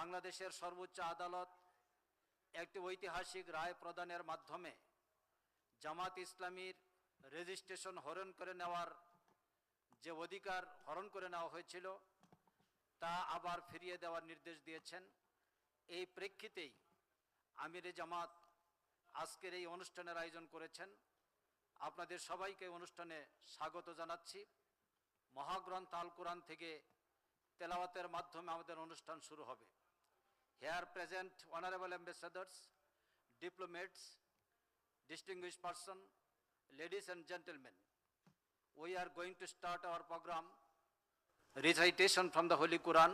বাংলাদেশের সর্বোচ্চ আদালত একটি ঐতিহাসিক রায় প্রদানের মাধ্যমে জামাত ইসলামীর রেজিস্ট্রেশন হরণ করে নেওয়ার যে অধিকার হরণ করে নেওয়া হয়েছিল তা আবার ফিরিয়ে দেওয়ার নির্দেশ দিয়েছেন। এই প্রেক্ষিতেই আমিরে জামাত আজকের এই অনুষ্ঠানের আয়োজন করেছেন। আপনাদের সবাইকে অনুষ্ঠানে স্বাগত জানাচ্ছি। মহাগ্রন্থ আল কোরআন থেকে তেলাওয়াতের মাধ্যমে আমাদের অনুষ্ঠান শুরু হবে। Here present honorable ambassadors, diplomats, distinguished person, ladies and gentlemen, we are going to start our program recitation from the Holy Quran.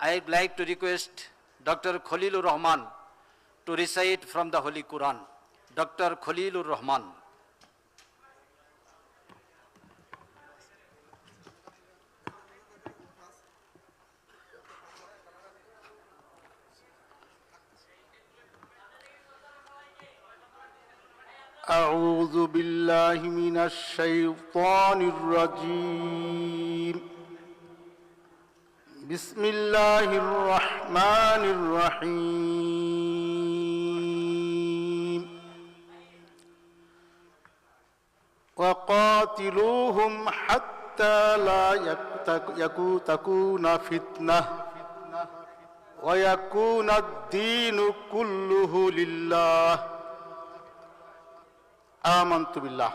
I would like to request Dr. Khalilur Rahman to recite from the Holy Quran. Dr. Khalilur Rahman. أعوذ بالله من الشيطان الرجيم بسم الله الرحمن الرحيم وقاتلوهم حتى لا تكون فتنة ويكون الدين كله لله আমানতু বিল্লাহ।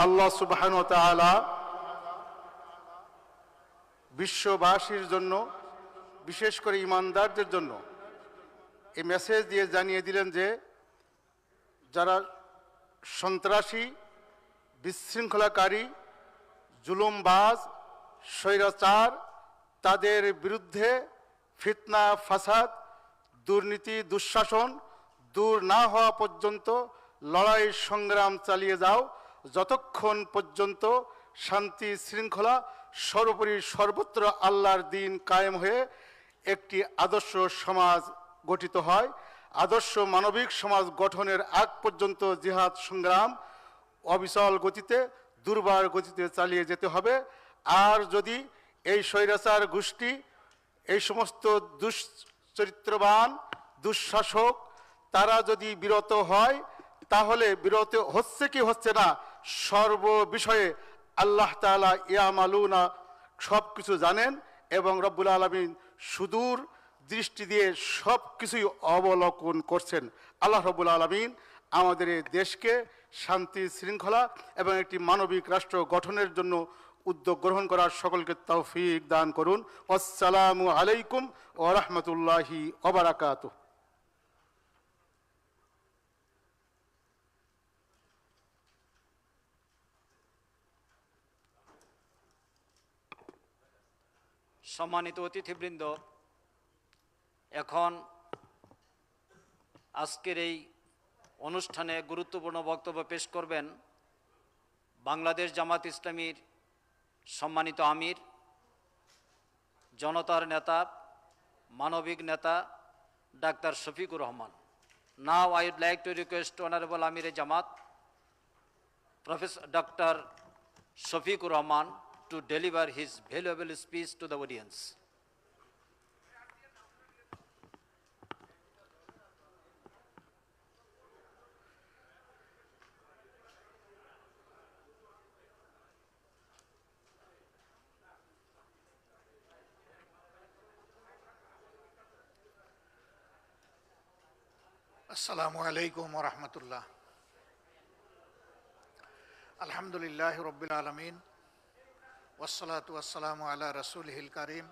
আল্লাহ সুবহানাহু ওয়া তাআলা বিশ্ববাসীর জন্য, বিশেষ করে ঈমানদারদের জন্য এই message দিয়ে জানিয়ে দিলেন যে যারা সন্ত্রাসী, বিশৃঙ্খলাকারী, জুলুমবাজ, স্বৈরাচার, তাদের বিরুদ্ধে ফিতনা, ফাসাদ, দুর্নীতি, দুঃশাসন দূর না হওয়া পর্যন্ত লড়াই সংগ্রাম চালিয়ে যাও, যতক্ষণ পর্যন্ত শান্তি শৃঙ্খলা সর্বোপরি সর্বত্র আল্লাহর দ্বীন কায়েম হয়ে একটি আদর্শ সমাজ গঠিত হয়। আদর্শ মানবিক সমাজ গঠনের আগ পর্যন্ত জিহাদ সংগ্রাম অবিচল গতিতে, দুর্বার গতিতে চালিয়ে যেতে হবে। আর যদি এই স্বৈরাচার গোষ্ঠী, এই সমস্ত দুশ্চরিত্রবান দুঃশাসক তারা যদি বিরত হয়, তাহলে বিরত হচ্ছে কি হচ্ছে না, সর্ব বিষয়ে আল্লাহ তাআলা ইয়ামালুনা সব কিছু জানেন এবং রব্বুল আলামিন সুদূর দৃষ্টি দিয়ে সব কিছুই অবলোকন করছেন। আল্লাহ রব্বুল আলামিন আমাদের এই দেশকে শান্তি শৃঙ্খলা এবং একটি মানবিক রাষ্ট্র গঠনের জন্য উদ্যোগ গ্রহণ করার সকলকে তৌফিক দান করুন। আসসালামু আলাইকুম ওয়া রাহমাতুল্লাহি ওয়া বারাকাতুহু। সম্মানিত অতিথিবৃন্দ, এখন আজকের এই অনুষ্ঠানে গুরুত্বপূর্ণ বক্তব্য পেশ করবেন বাংলাদেশ জামাত ইসলামীর সম্মানিত আমির, জনতার নেতা, মানবিক নেতা doctor Shafiqur Rahman. Now I would like to request honourable Amir Jamaat professor doctor Shafiqur Rahman to deliver his valuable speech to the audience. Assalamu alaikum wa rahmatullah. Alhamdulillahi rabbil alamin. والصلاة والسلام على رسوله الكريم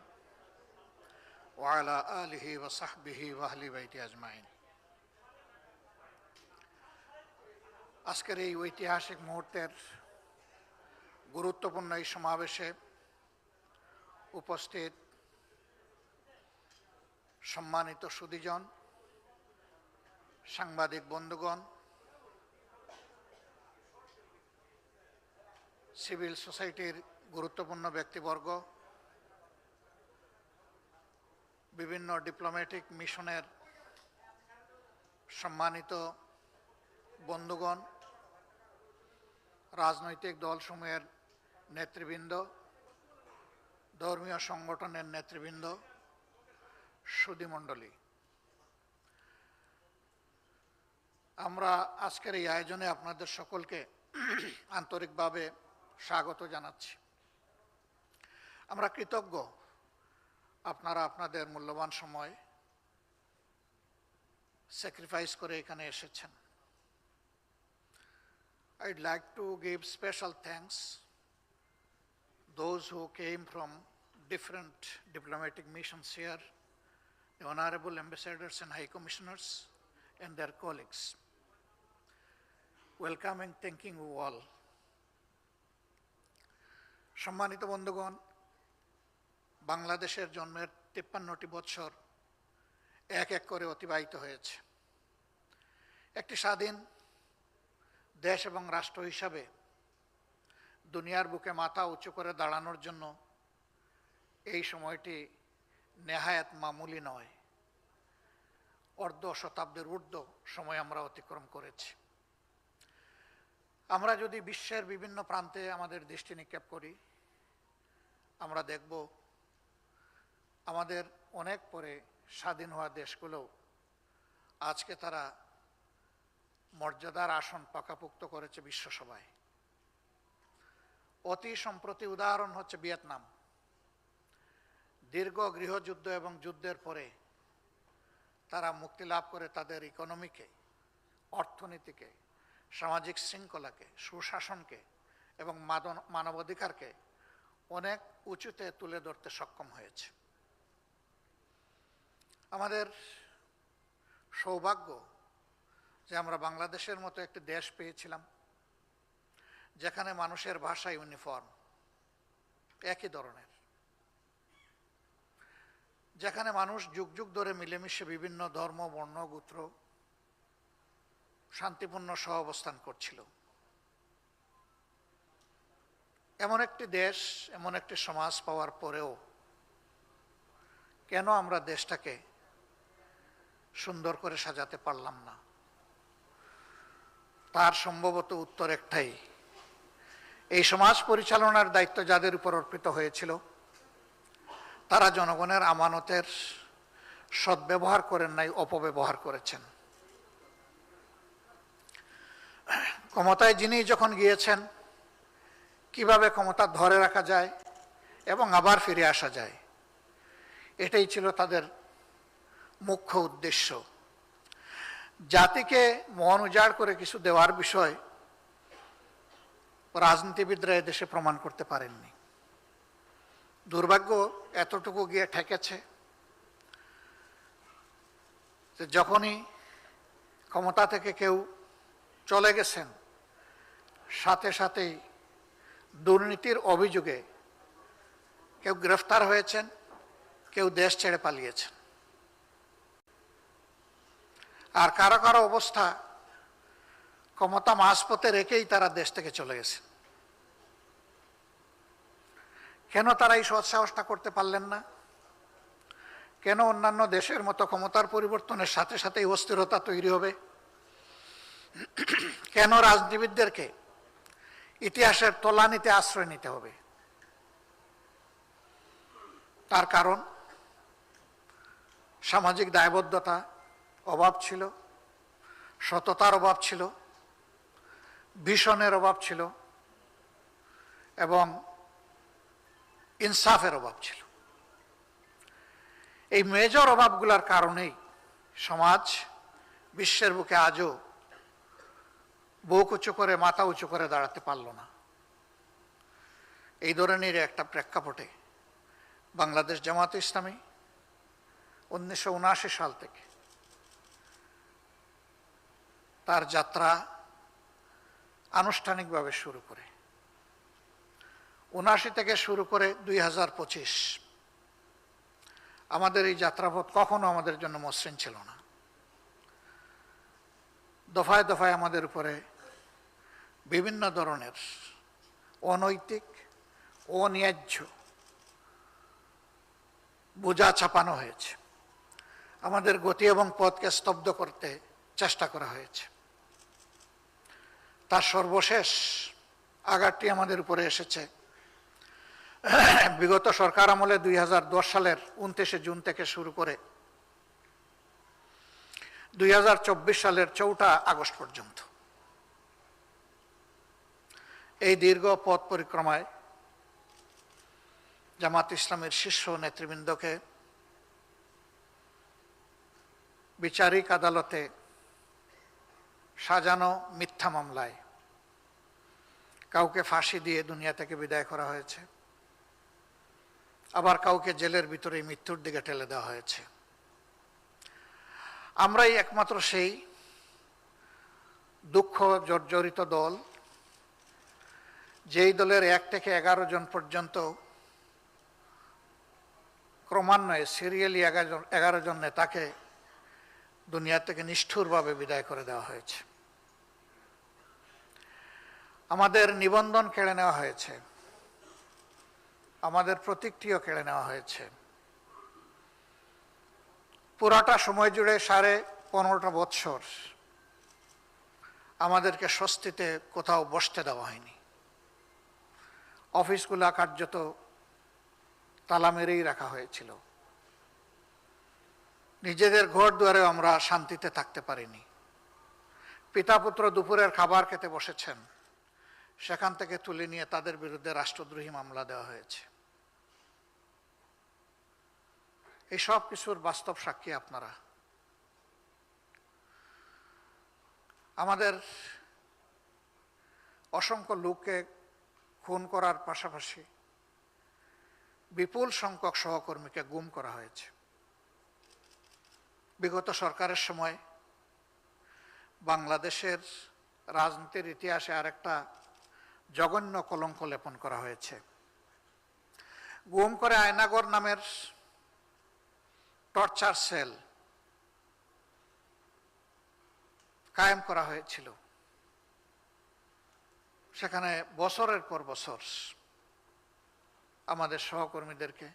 وعلى آله وصحبه وأهل بيته أجمعين. আজকের এই ঐতিহাসিক মুহূর্তের গুরুত্বপূর্ণ এই সমাবেশে উপস্থিত সম্মানিত সুধীজন, সাংবাদিক বন্ধুগণ, সিভিল সোসাইটির গুরুত্বপূর্ণ ব্যক্তিবর্গ, বিভিন্ন ডিপ্লোম্যাটিক মিশনের সম্মানিত বন্ধুগণ, রাজনৈতিক দলসমূহের নেতৃবৃন্দ, ধর্মীয় সংগঠনের নেতৃবৃন্দ, সুধীমণ্ডলী, আমরা আজকের এই আয়োজনে আপনাদের সকলকে আন্তরিকভাবে স্বাগত জানাচ্ছি। আমরা কৃতজ্ঞ আপনারা আপনাদের মূল্যবান সময় স্যাক্রিফাইস করে এখানে এসেছেন। I'd like to give special thanks those who came from different diplomatic missions here, the honorable ambassadors and high commissioners and their colleagues. Welcoming, thanking you all. সম্মানিত বন্ধুগণ, বাংলাদেশের জন্মের 53টি বৎসর এক এক করে অতিবাহিত হয়েছে। একটি স্বাধীন দেশ এবং রাষ্ট্র হিসাবে দুনিয়ার বুকে মাথা উঁচু করে দাঁড়ানোর জন্য এই সময়টি নেহায়াত মামুলি নয়। অর্ধ শতাব্দীর ঊর্ধ্ব সময় আমরা অতিক্রম করেছি। আমরা যদি বিশ্বের বিভিন্ন প্রান্তে আমাদের দৃষ্টি নিক্ষেপ করি, আমরা দেখব আমাদের অনেক পরে স্বাধীন হওয়া দেশগুলো আজকে তারা মর্যাদার আসন পাকাপোক্ত করেছে বিশ্বসভায়। অতি সম্প্রতি উদাহরণ হচ্ছে ভিয়েতনাম। দীর্ঘ গৃহযুদ্ধ এবং যুদ্ধের পরে তারা মুক্তি লাভ করে তাদের ইকোনমিকে, অর্থনীতিকে, সামাজিক শৃঙ্খলাকে, সুশাসনকে এবং মানবাধিকারকে অনেক উঁচুতে তুলে ধরতে সক্ষম হয়েছে। আমাদের সৌভাগ্য যে আমরা বাংলাদেশের মতো একটি দেশ পেয়েছিলাম যেখানে মানুষের ভাষা ইউনিফর্ম, একই ধরনের, যেখানে মানুষ যুগ যুগ ধরে মিলেমিশে বিভিন্ন ধর্ম, বর্ণ, গোত্র শান্তিপূর্ণ সহাবস্থান করছিল। এমন একটি দেশ, এমন একটি সমাজ পাওয়ার পরেও কেন আমরা দেশটাকে সুন্দর করে সাজাতে পারলাম না? তার সম্ভবত উত্তর একটাই, এই সমাজ পরিচালনার দায়িত্ব যাদের উপর অর্পিত হয়েছিল তারা জনগণের আমানতের সদ্ব্যবহার করেন নাই, অপব্যবহার করেছেন। ক্ষমতায় যিনি যখন গিয়েছেন কিভাবে ক্ষমতা ধরে রাখা যায় এবং আবার ফিরে আসা যায়, এটাই ছিল তাদের মুখ্য উদ্দেশ্য। জাতিকে মন উজাড় করে কিছু দেওয়ার বিষয় রাজনীতিবিদরা এদেশে প্রমাণ করতে পারেননি। দুর্ভাগ্য এতটুকু গিয়ে ঠেকেছে যে যখনই ক্ষমতা থেকে কেউ চলে গেছেন, সাথে সাথেই দুর্নীতির অভিযোগে কেউ গ্রেফতার হয়েছেন, কেউ দেশ ছেড়ে পালিয়েছেন। আর কারো কারো অবস্থা ক্ষমতা মাঝপথে রেখেই তারা দেশ থেকে চলে গেছে। কেন তারা এই সৎসাহসটা করতে পারলেন না? কেন অন্যান্য দেশের মতো ক্ষমতার পরিবর্তনের সাথে সাথেই অস্থিরতা তৈরি হবে? কেন রাজনীতিবিদদেরকে ইতিহাসের তলানিতে আশ্রয় নিতে হবে? তার কারণ সামাজিক দায়বদ্ধতা অভাব ছিল, সততার অভাব ছিল, ভিশনের অভাব ছিল এবং ইনসাফের অভাব ছিল। এই মেজর অভাবগুলোর কারণেই সমাজ বিশ্বের বুকে আজও বুক উঁচু করে, মাথা উঁচু করে দাঁড়াতে পারল না। এই ধরনের একটা প্রেক্ষাপটে বাংলাদেশ জামায়াতে ইসলামী 1979 সাল থেকে তার যাত্রা আনুষ্ঠানিকভাবে শুরু করে, 79 থেকে শুরু করে 2025 আমাদের এই যাত্রাপথ কখনো আমাদের জন্য মসৃণ ছিল না। দফায় দফায় আমাদের উপরে বিভিন্ন ধরনের অনৈতিক, অন্যায্য বোঝা চাপানো হয়েছে। আমাদের গতি এবং পথকে স্তব্ধ করতে চেষ্টা করা হয়েছে। তার সর্বশেষ আঘাতটি আমাদের উপরে এসেছে বিগত সরকার আমলে 2010 সালের 29 জুন থেকে শুরু করে 2024 সালের 4 আগস্ট পর্যন্ত। এই দীর্ঘ পথ পরিক্রমায় জামাত ইসলামের শীর্ষ নেতৃবৃন্দকে বিচারিক আদালতে সাজানো মিথ্যা মামলায় কাউকে ফাঁসি দিয়ে দুনিয়া থেকে বিদায় করা হয়েছে, আবার কাউকে জেলের ভিতরে মৃত্যুর দিকে ঠেলে দেওয়া হয়েছে। আমরাই একমাত্র সেই দুঃখ জর্জরিত দল, যেই দলের 1 থেকে 11 জন পর্যন্ত ক্রমান্বয়ে সিরিয়ালি 11 জন নেতাকে দুনিয়া থেকে নিষ্ঠুরভাবে বিদায় করে দেওয়া হয়েছে। আমাদের নিবন্ধন কেড়ে নেওয়া হয়েছে, আমাদের প্রতীকটিও কেড়ে নেওয়া হয়েছে। পুরাটা সময় জুড়ে 15.5 বৎসর আমাদেরকে স্বস্তিতে কোথাও বসতে দেওয়া হয়নি। অফিসগুলা কার্যত তালা মেরেই রাখা হয়েছিল। নিজেদের ঘর দুয়ারে আমরা শান্তিতে থাকতে পারিনি। পিতা পুত্র দুপুরের খাবার খেতে বসেছেন, সেখান থেকে তুলে নিয়ে তাদের বিরুদ্ধে রাষ্ট্রদ্রোহী মামলা দেওয়া হয়েছে। এই সব কিছুর বাস্তব সাক্ষী আপনারা। আমাদের অসংখ্য লোককে খুন করার পাশাপাশি বিপুল সংখ্যক সহকর্মীকে গুম করা হয়েছে। বিগত সরকারের সময় বাংলাদেশের রাজনীতির ইতিহাসে আরেকটা জঘন্য কলঙ্ক লেপন করা হয়েছে। গুম করে আয়নাগর নামের টর্চার সেল কায়েম করা হয়েছিল। সেখানে বছরের পর বছর আমাদের সহকর্মীদেরকে,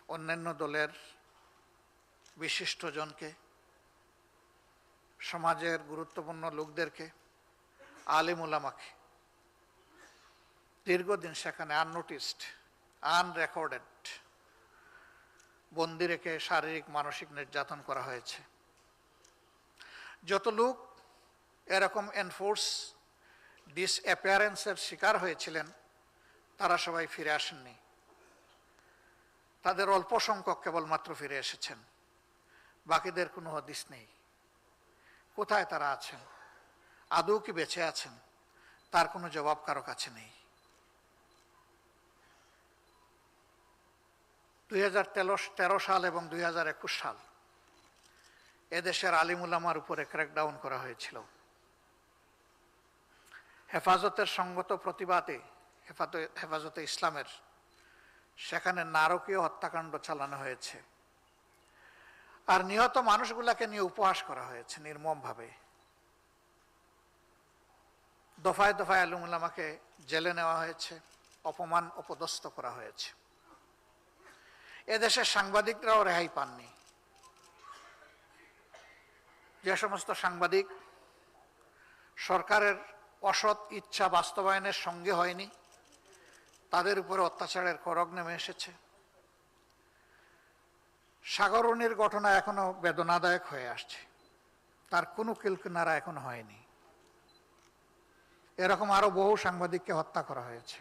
অন্যান্য দলের বিশিষ্টজনকে, সমাজের গুরুত্বপূর্ণ লোকদেরকে, আলিম উলামাকে দীর্ঘদিন সেখানে আননোটিসড, আনরেকর্ডেড বন্দি রেখে শারীরিক মানসিক নির্যাতন করা হয়েছে। যত লোক এরকম এনফোর্স ডিসঅ্যাপিয়ারেন্সের শিকার হয়েছিলেন তারা সবাই ফিরে আসেননি। তাদের অল্প সংখ্যক কেবলমাত্র ফিরে এসেছেন, বাকিদের কোনো হদিস নেই। কোথায় তারা আছেন, আদৌ কি বেঁচে আছেন, তার কোনো জবাব কারো কাছে নেই। 2013 সাল এবং 2021 সাল এদেশের আলিম উলামার উপরে ক্র্যাকডাউন করা হয়েছিল। হেফাজতের সঙ্গত প্রতিবাদে হেফাজতে ইসলামের সেখানে নারকীয় হত্যাকাণ্ড চালানো হয়েছে, আর নিহত মানুষগুলাকে নিয়ে উপহাস করা হয়েছে নির্মমভাবে। দফায় দফায় আলিম উলামাকে জেলে নেওয়া হয়েছে, অপমান অপদস্থ করা হয়েছে। এদেশের সাংবাদিকরাও রেহাই পাননি। যে সমস্ত সাংবাদিক সরকারের অসৎ ইচ্ছা বাস্তবায়নের সঙ্গে হয়নি, তাদের উপরে অত্যাচারের করগ নেমে এসেছে। সাগরণীর ঘটনা এখনো বেদনাদায়ক হয়ে আসছে, তার কোনো কিলকিনারা এখনো হয়নি। এরকম আরো বহু সাংবাদিককে হত্যা করা হয়েছে।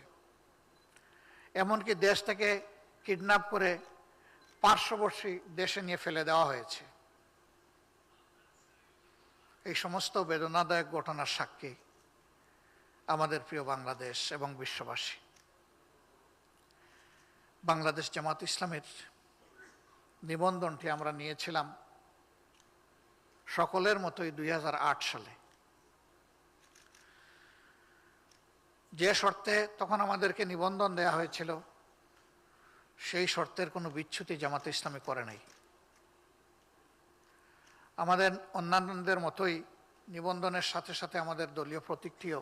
এমনকি দেশ থেকে কিডন্যাপ করে পার্শ্ববর্তী দেশে নিয়ে ফেলে দেওয়া হয়েছে। এই সমস্ত বেদনাদায়ক ঘটনার সাক্ষী আমাদের প্রিয় বাংলাদেশ এবং বিশ্ববাসী। বাংলাদেশ জামাত ইসলামের নিবন্ধনটি আমরা নিয়েছিলাম সকলের মতোই 2008 সালে। যে শর্তে তখন আমাদেরকে নিবন্ধন দেয়া হয়েছিল, সেই শর্তের কোনো বিচ্যুতি জামাত ইসলামী করে নাই। আমাদের অন্যান্যদের মতোই নিবন্ধনের সাথে সাথে আমাদের দলীয় প্রতীকটিও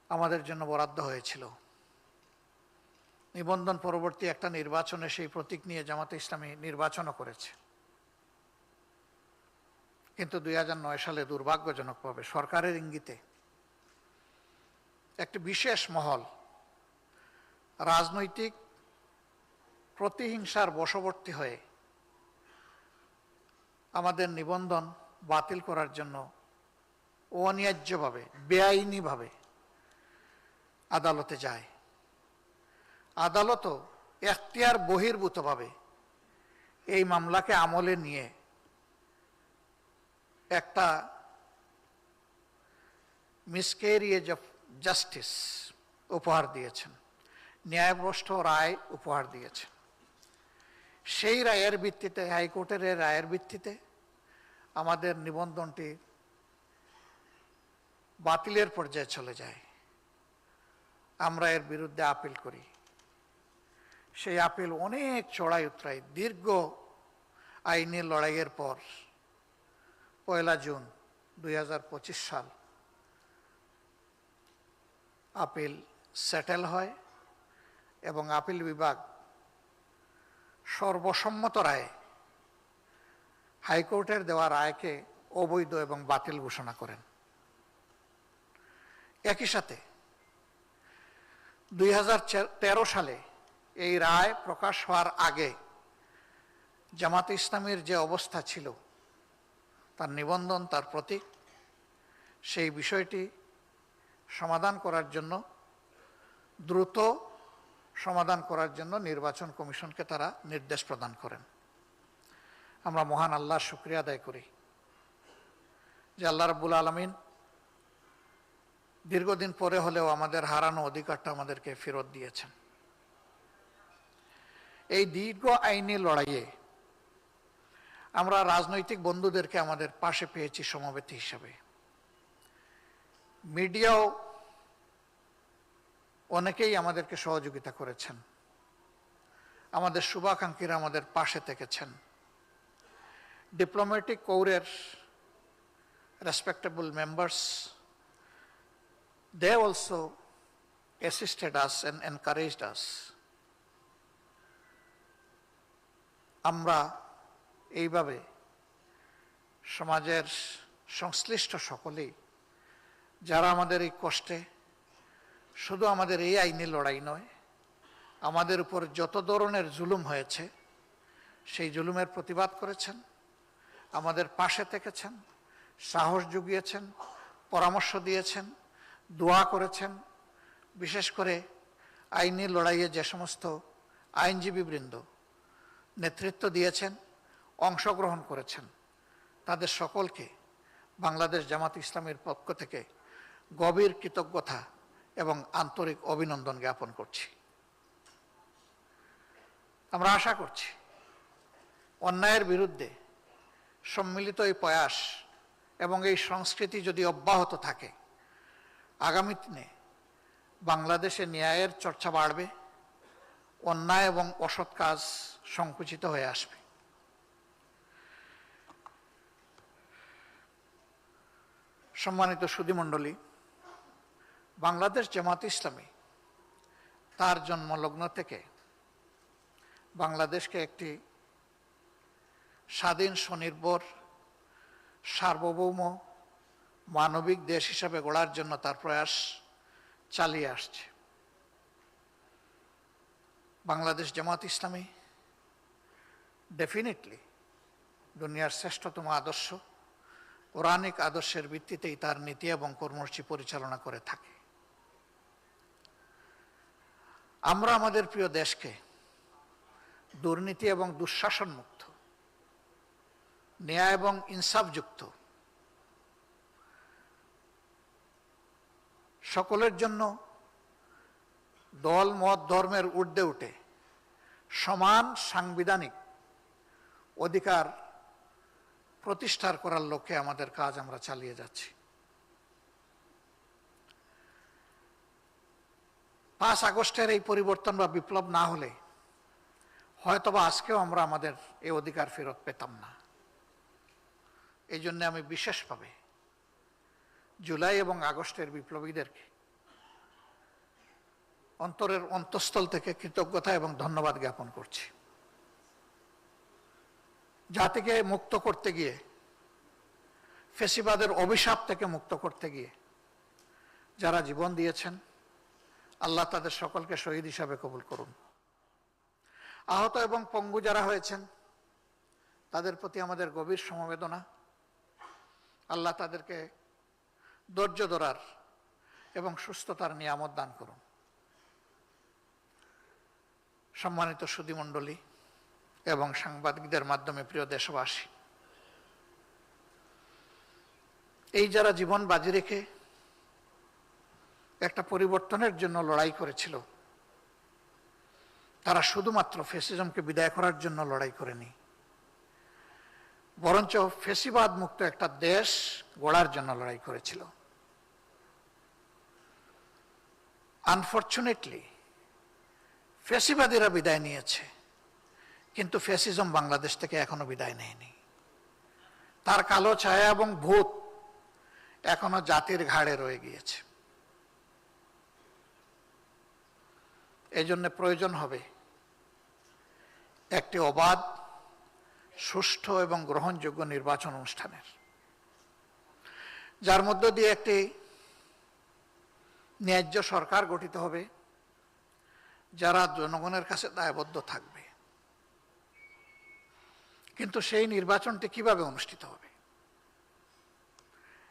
আমাদের জন্য বরাদ্দ হয়েছিল। নিবন্ধন পরবর্তী একটা নির্বাচনে সেই প্রতীক নিয়ে জামাতে ইসলামী নির্বাচনও করেছে। কিন্তু 2009 সালে দুর্ভাগ্যজনকভাবে সরকারের ইঙ্গিতে একটি বিশেষ মহল রাজনৈতিক প্রতিহিংসার বশবর্তী হয়ে আমাদের নিবন্ধন বাতিল করার জন্য অন্যায্যভাবে বেআইনিভাবে আদালতে যায়। আদালতও এখতিয়ার বহির্ভূতভাবে এই মামলাকে আমলে নিয়ে একটা মিসক্যারিয়েজ অফ জাস্টিস উপহার দিয়েছেন, ন্যায়ভ্রষ্ট রায় উপহার দিয়েছেন। সেই রায়ের ভিত্তিতে, হাইকোর্টের রায়ের ভিত্তিতে আমাদের নিবন্ধনটি বাতিলের পর্যায়ে চলে যায়। আমরা এর বিরুদ্ধে আপিল করি। সেই আপিল অনেক চড়াই উতরাই, দীর্ঘ আইনি লড়াইয়ের পর 1 জুন 2025 সাল আপিল সেটেল হয় এবং আপিল বিভাগ সর্বসম্মত রায়ে হাইকোর্টের দেওয়া রায়কে অবৈধ এবং বাতিল ঘোষণা করেন। একই সাথে 2013 সালে এই রায় প্রকাশ হওয়ার আগে জামাতে ইসলামীর যে অবস্থা ছিল, তার নিবন্ধন, তার প্রতীক, সেই বিষয়টি সমাধান করার জন্য, দ্রুত সমাধান করার জন্য নির্বাচন কমিশনকে তারা নির্দেশ প্রদান করেন। আমরা মহান আল্লাহর শুকরিয়া আদায় করি যে আল্লাহ রাব্বুল আলামিন দীর্ঘদিন পরে হলেও আমাদের হারানো অধিকারটা আমাদেরকে ফেরত দিয়েছেন। এই দীর্ঘ আইনি লড়াইয়ে আমরা রাজনৈতিক বন্ধুদেরকে আমাদের পাশে পেয়েছি সমবেতী হিসাবে। মিডিয়াও অনেকেই আমাদেরকে সহযোগিতা করেছেন, আমাদের শুভাকাঙ্ক্ষীরা আমাদের পাশে থেকেছেন। ডিপ্লোম্যাটিক কোরের respectable members, they also assisted us and encouraged us. আমরা এইভাবে সমাজের সংশ্লিষ্ট সকলেই, যারা আমাদের এই কষ্টে, শুধু আমাদের এই আইনি লড়াই নয়, আমাদের উপর যত ধরনের জুলুম হয়েছে সেই জুলুমের প্রতিবাদ করেছেন, আমাদের পাশে থেকেছেন, সাহস জুগিয়েছেন, পরামর্শ দিয়েছেন, দোয়া করেছেন। বিশেষ করে আইনি লড়াইয়ে যে সমস্ত আইনজীবীবৃন্দ নেতৃত্ব দিয়েছেন, অংশগ্রহণ করেছেন, তাদের সকলকে বাংলাদেশ জামাত ইসলামীর পক্ষ থেকে গভীর কৃতজ্ঞতা এবং আন্তরিক অভিনন্দন জ্ঞাপন করছি। আমরা আশা করছি অন্যায়ের বিরুদ্ধে সম্মিলিত এই প্রয়াস এবং এই সংস্কৃতি যদি অব্যাহত থাকে, আগামী দিনে বাংলাদেশে ন্যায়ের চর্চা বাড়বে, অন্যায় এবং অসৎ কাজ সংকুচিত হয়ে আসবে। সম্মানিত সুধীমণ্ডলী, বাংলাদেশ জামাত ইসলামী তার জন্মলগ্ন থেকে বাংলাদেশকে একটি স্বাধীন, স্বনির্ভর, সার্বভৌম, মানবিক দেশ হিসাবে গড়ার জন্য তার প্রয়াস চালিয়ে আসছে। বাংলাদেশ জামাত ইসলামী ডেফিনেটলি দুনিয়ার শ্রেষ্ঠতম আদর্শ, কোরআনিক আদর্শের ভিত্তিতেই তার নীতি এবং কর্মসূচি পরিচালনা করে থাকে। আমরা আমাদের প্রিয় দেশকে দুর্নীতি এবং দুঃশাসন মুক্ত, ন্যায় এবং ইনসাফযুক্ত, সকলের জন্য দল মত ধর্মের ঊর্ধ্বে উঠে সমান সাংবিধানিক অধিকার প্রতিষ্ঠার করার লক্ষ্যে আমাদের কাজ আমরা চালিয়ে যাচ্ছি। 5 আগস্টের এই পরিবর্তন বা বিপ্লব না হলে হয়তোবা আজকেও আমরা আমাদের এই অধিকার ফেরত পেতাম না। এই জন্য আমি বিশেষভাবে জুলাই এবং আগস্টের বিপ্লবীদেরকে অন্তরের অন্তঃস্থল থেকে কৃতজ্ঞতা এবং ধন্যবাদ জ্ঞাপন করছি। জাতিকে মুক্ত করতে গিয়ে, ফ্যাসিবাদের অভিশাপ থেকে মুক্ত করতে গিয়ে যারা জীবন দিয়েছেন, আল্লাহ তাদের সকলকে শহীদ হিসাবে কবুল করুন। আহত এবং পঙ্গু যারা হয়েছেন তাদের প্রতি আমাদের গভীর সমবেদনা। আল্লাহ তাদেরকে ধৈর্য ধরার এবং সুস্থতার নিয়ামত দান করুন। সম্মানিত সুধীমণ্ডলী এবং সাংবাদিকদের মাধ্যমে প্রিয় দেশবাসী, এই যারা জীবন বাজি রেখে একটা পরিবর্তনের জন্য লড়াই করেছিল, তারা শুধুমাত্র ফ্যাসিজমকে বিদায় করার জন্য লড়াই করেনি, বরঞ্চ ফ্যাসিবাদ মুক্ত একটা দেশ গড়ার জন্য লড়াই করেছিল। আনফরচুনেটলি ফ্যাসিবাদীরা বিদায় নিয়েছে, কিন্তু ফ্যাসিজম বাংলাদেশ থেকে এখনো বিদায় নেয়নি। তার কালো ছায়া এবং ভূত এখনো জাতির ঘাড়ে রয়ে গিয়েছে। এই জন্য প্রয়োজন হবে একটি অবাধ, সুষ্ঠু এবং গ্রহণযোগ্য নির্বাচন অনুষ্ঠানের, যার মধ্য দিয়ে একটি ন্যায্য সরকার গঠিত হবে, যারা জনগণের কাছে দায়বদ্ধ থাকবে। কিন্তু সেই নির্বাচনটি কিভাবে অনুষ্ঠিত হবে?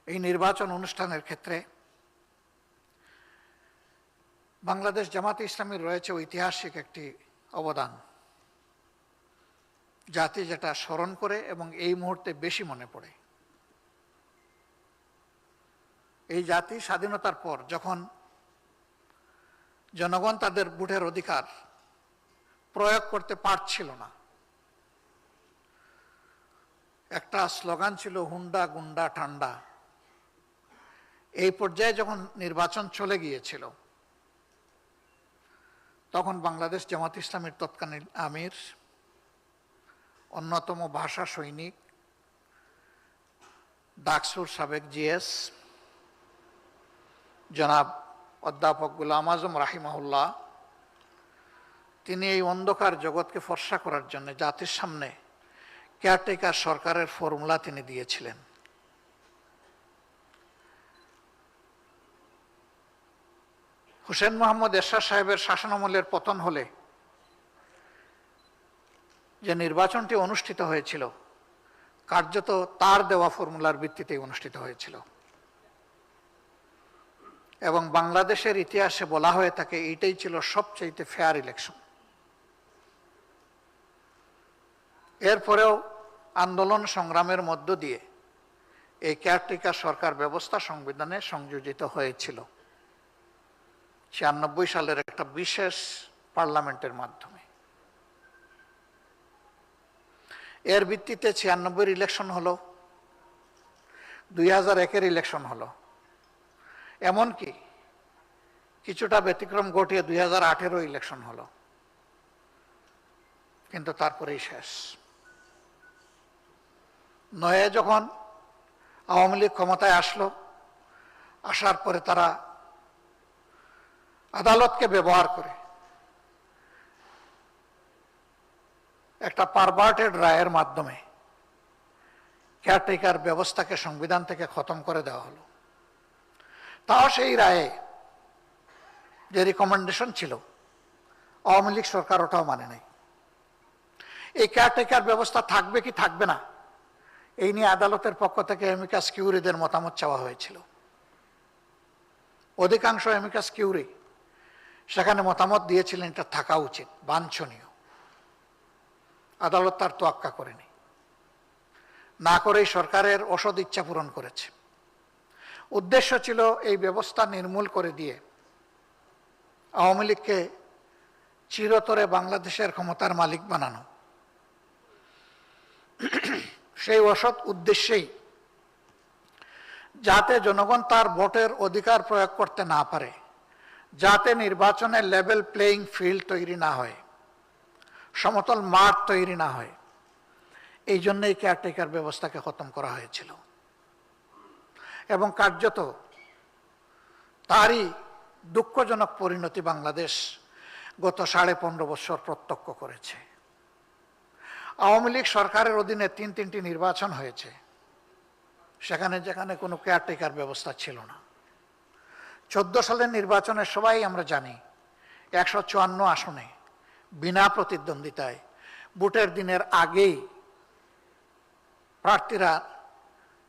এই নির্বাচন অনুষ্ঠানের ক্ষেত্রে বাংলাদেশ জামাতে ইসলামীর রয়েছে ঐতিহাসিক একটি অবদান, জাতি যেটা স্মরণ করে এবং এই মুহূর্তে বেশি মনে পড়ে। এই জাতি স্বাধীনতার পর যখন জনগণ তাদের ভোটের অধিকার প্রয়োগ করতে পারছিল না, একটা স্লোগান ছিল হুন্ডা গুন্ডা ঠান্ডা। এই পর্যায়ে যখন নির্বাচন চলে গিয়েছিল, তখন বাংলাদেশ জামাত ইসলামীর তৎকালীন আমির, অন্যতম ভাষা সৈনিক, ডাকসুর সাবেক জিএস জনাব অধ্যাপক গোলাম আজম রাহিমাহুল্লাহ, তিনি এই অন্ধকার জগৎকে ফর্সা করার জন্য জাতির সামনে কেয়ারটেকার সরকারের ফর্মুলা তিনি দিয়েছিলেন। হুসেন মোহাম্মদ এরশাদ সাহেবের শাসনামলের পতন হলে যে নির্বাচনটি অনুষ্ঠিত হয়েছিল, কার্যত তার দেওয়া ফর্মুলার ভিত্তিতে অনুষ্ঠিত হয়েছিল। এবং বাংলাদেশের ইতিহাসে বলা হয়ে থাকে এইটাই ছিল সবচেয়ে ফেয়ার ইলেকশন। এরপরেও আন্দোলন সংগ্রামের মধ্য দিয়ে এই কেয়ারটেকার সরকার ব্যবস্থা সংবিধানে সংযোজিত হয়েছিল 96 সালের একটা বিশেষ পার্লামেন্টের মাধ্যমে। এর ভিত্তিতে 96 ইলেকশন হলো, 2001 ইলেকশন হলো, এমনকি কিছুটা ব্যতিক্রম ঘটিয়ে 2018 ইলেকশন হলো, কিন্তু তারপরেই শেষ। 9 যখন আওয়ামী লীগ ক্ষমতায় আসলো, আসার পরে তারা আদালতকে ব্যবহার করে একটা পারভার্টেড রায়ের মাধ্যমে কেয়ারটেকার ব্যবস্থাকে সংবিধান থেকে খতম করে দেওয়া হলো। তাও সেই রায়ে যে রিকমেন্ডেশন ছিল, আওয়ামী লীগ সরকার ওটাও মানে নাই। এই কেয়ারটেকার ব্যবস্থা থাকবে কি থাকবে না, এই নিয়ে আদালতের পক্ষ থেকে অ্যামিকাস কিউরিদের মতামত চাওয়া হয়েছিল। অধিকাংশ অ্যামিকাস কিউরি সেখানে মতামত দিয়েছিলেন এটা থাকা উচিত, বাঞ্ছনীয়। আদালত তার তোয়াক্কা করেনি, না করেই সরকারের অসৎ ইচ্ছা পূরণ করেছে। উদ্দেশ্য ছিল এই ব্যবস্থা নির্মূল করে দিয়ে আওয়ামী লীগকে চিরতরে বাংলাদেশের ক্ষমতার মালিক বানানো। সেই অসৎ উদ্দেশ্যেই, যাতে জনগণ তার ভোটের অধিকার প্রয়োগ করতে না পারে, যাতে নির্বাচনে লেভেল প্লেইং ফিল্ড তৈরি না হয়, সমতল মাঠ তৈরি না হয়, এই জন্যই কেয়ারটেকার ব্যবস্থাকে খতম করা হয়েছিল। এবং কার্যত তারই দুঃখজনক পরিণতি বাংলাদেশ গত 15.5 বছর প্রত্যক্ষ করেছে। আওয়ামী লীগ সরকারের অধীনে 3টি নির্বাচন হয়েছে, সেখানে যেখানে কোনো কেয়ারটেকার ব্যবস্থা ছিল না। 14 সালের নির্বাচনে সবাই আমরা জানি 154 আসনে বিনা প্রতিদ্বন্দ্বিতায় ভোটের দিনের আগেই প্রার্থীরা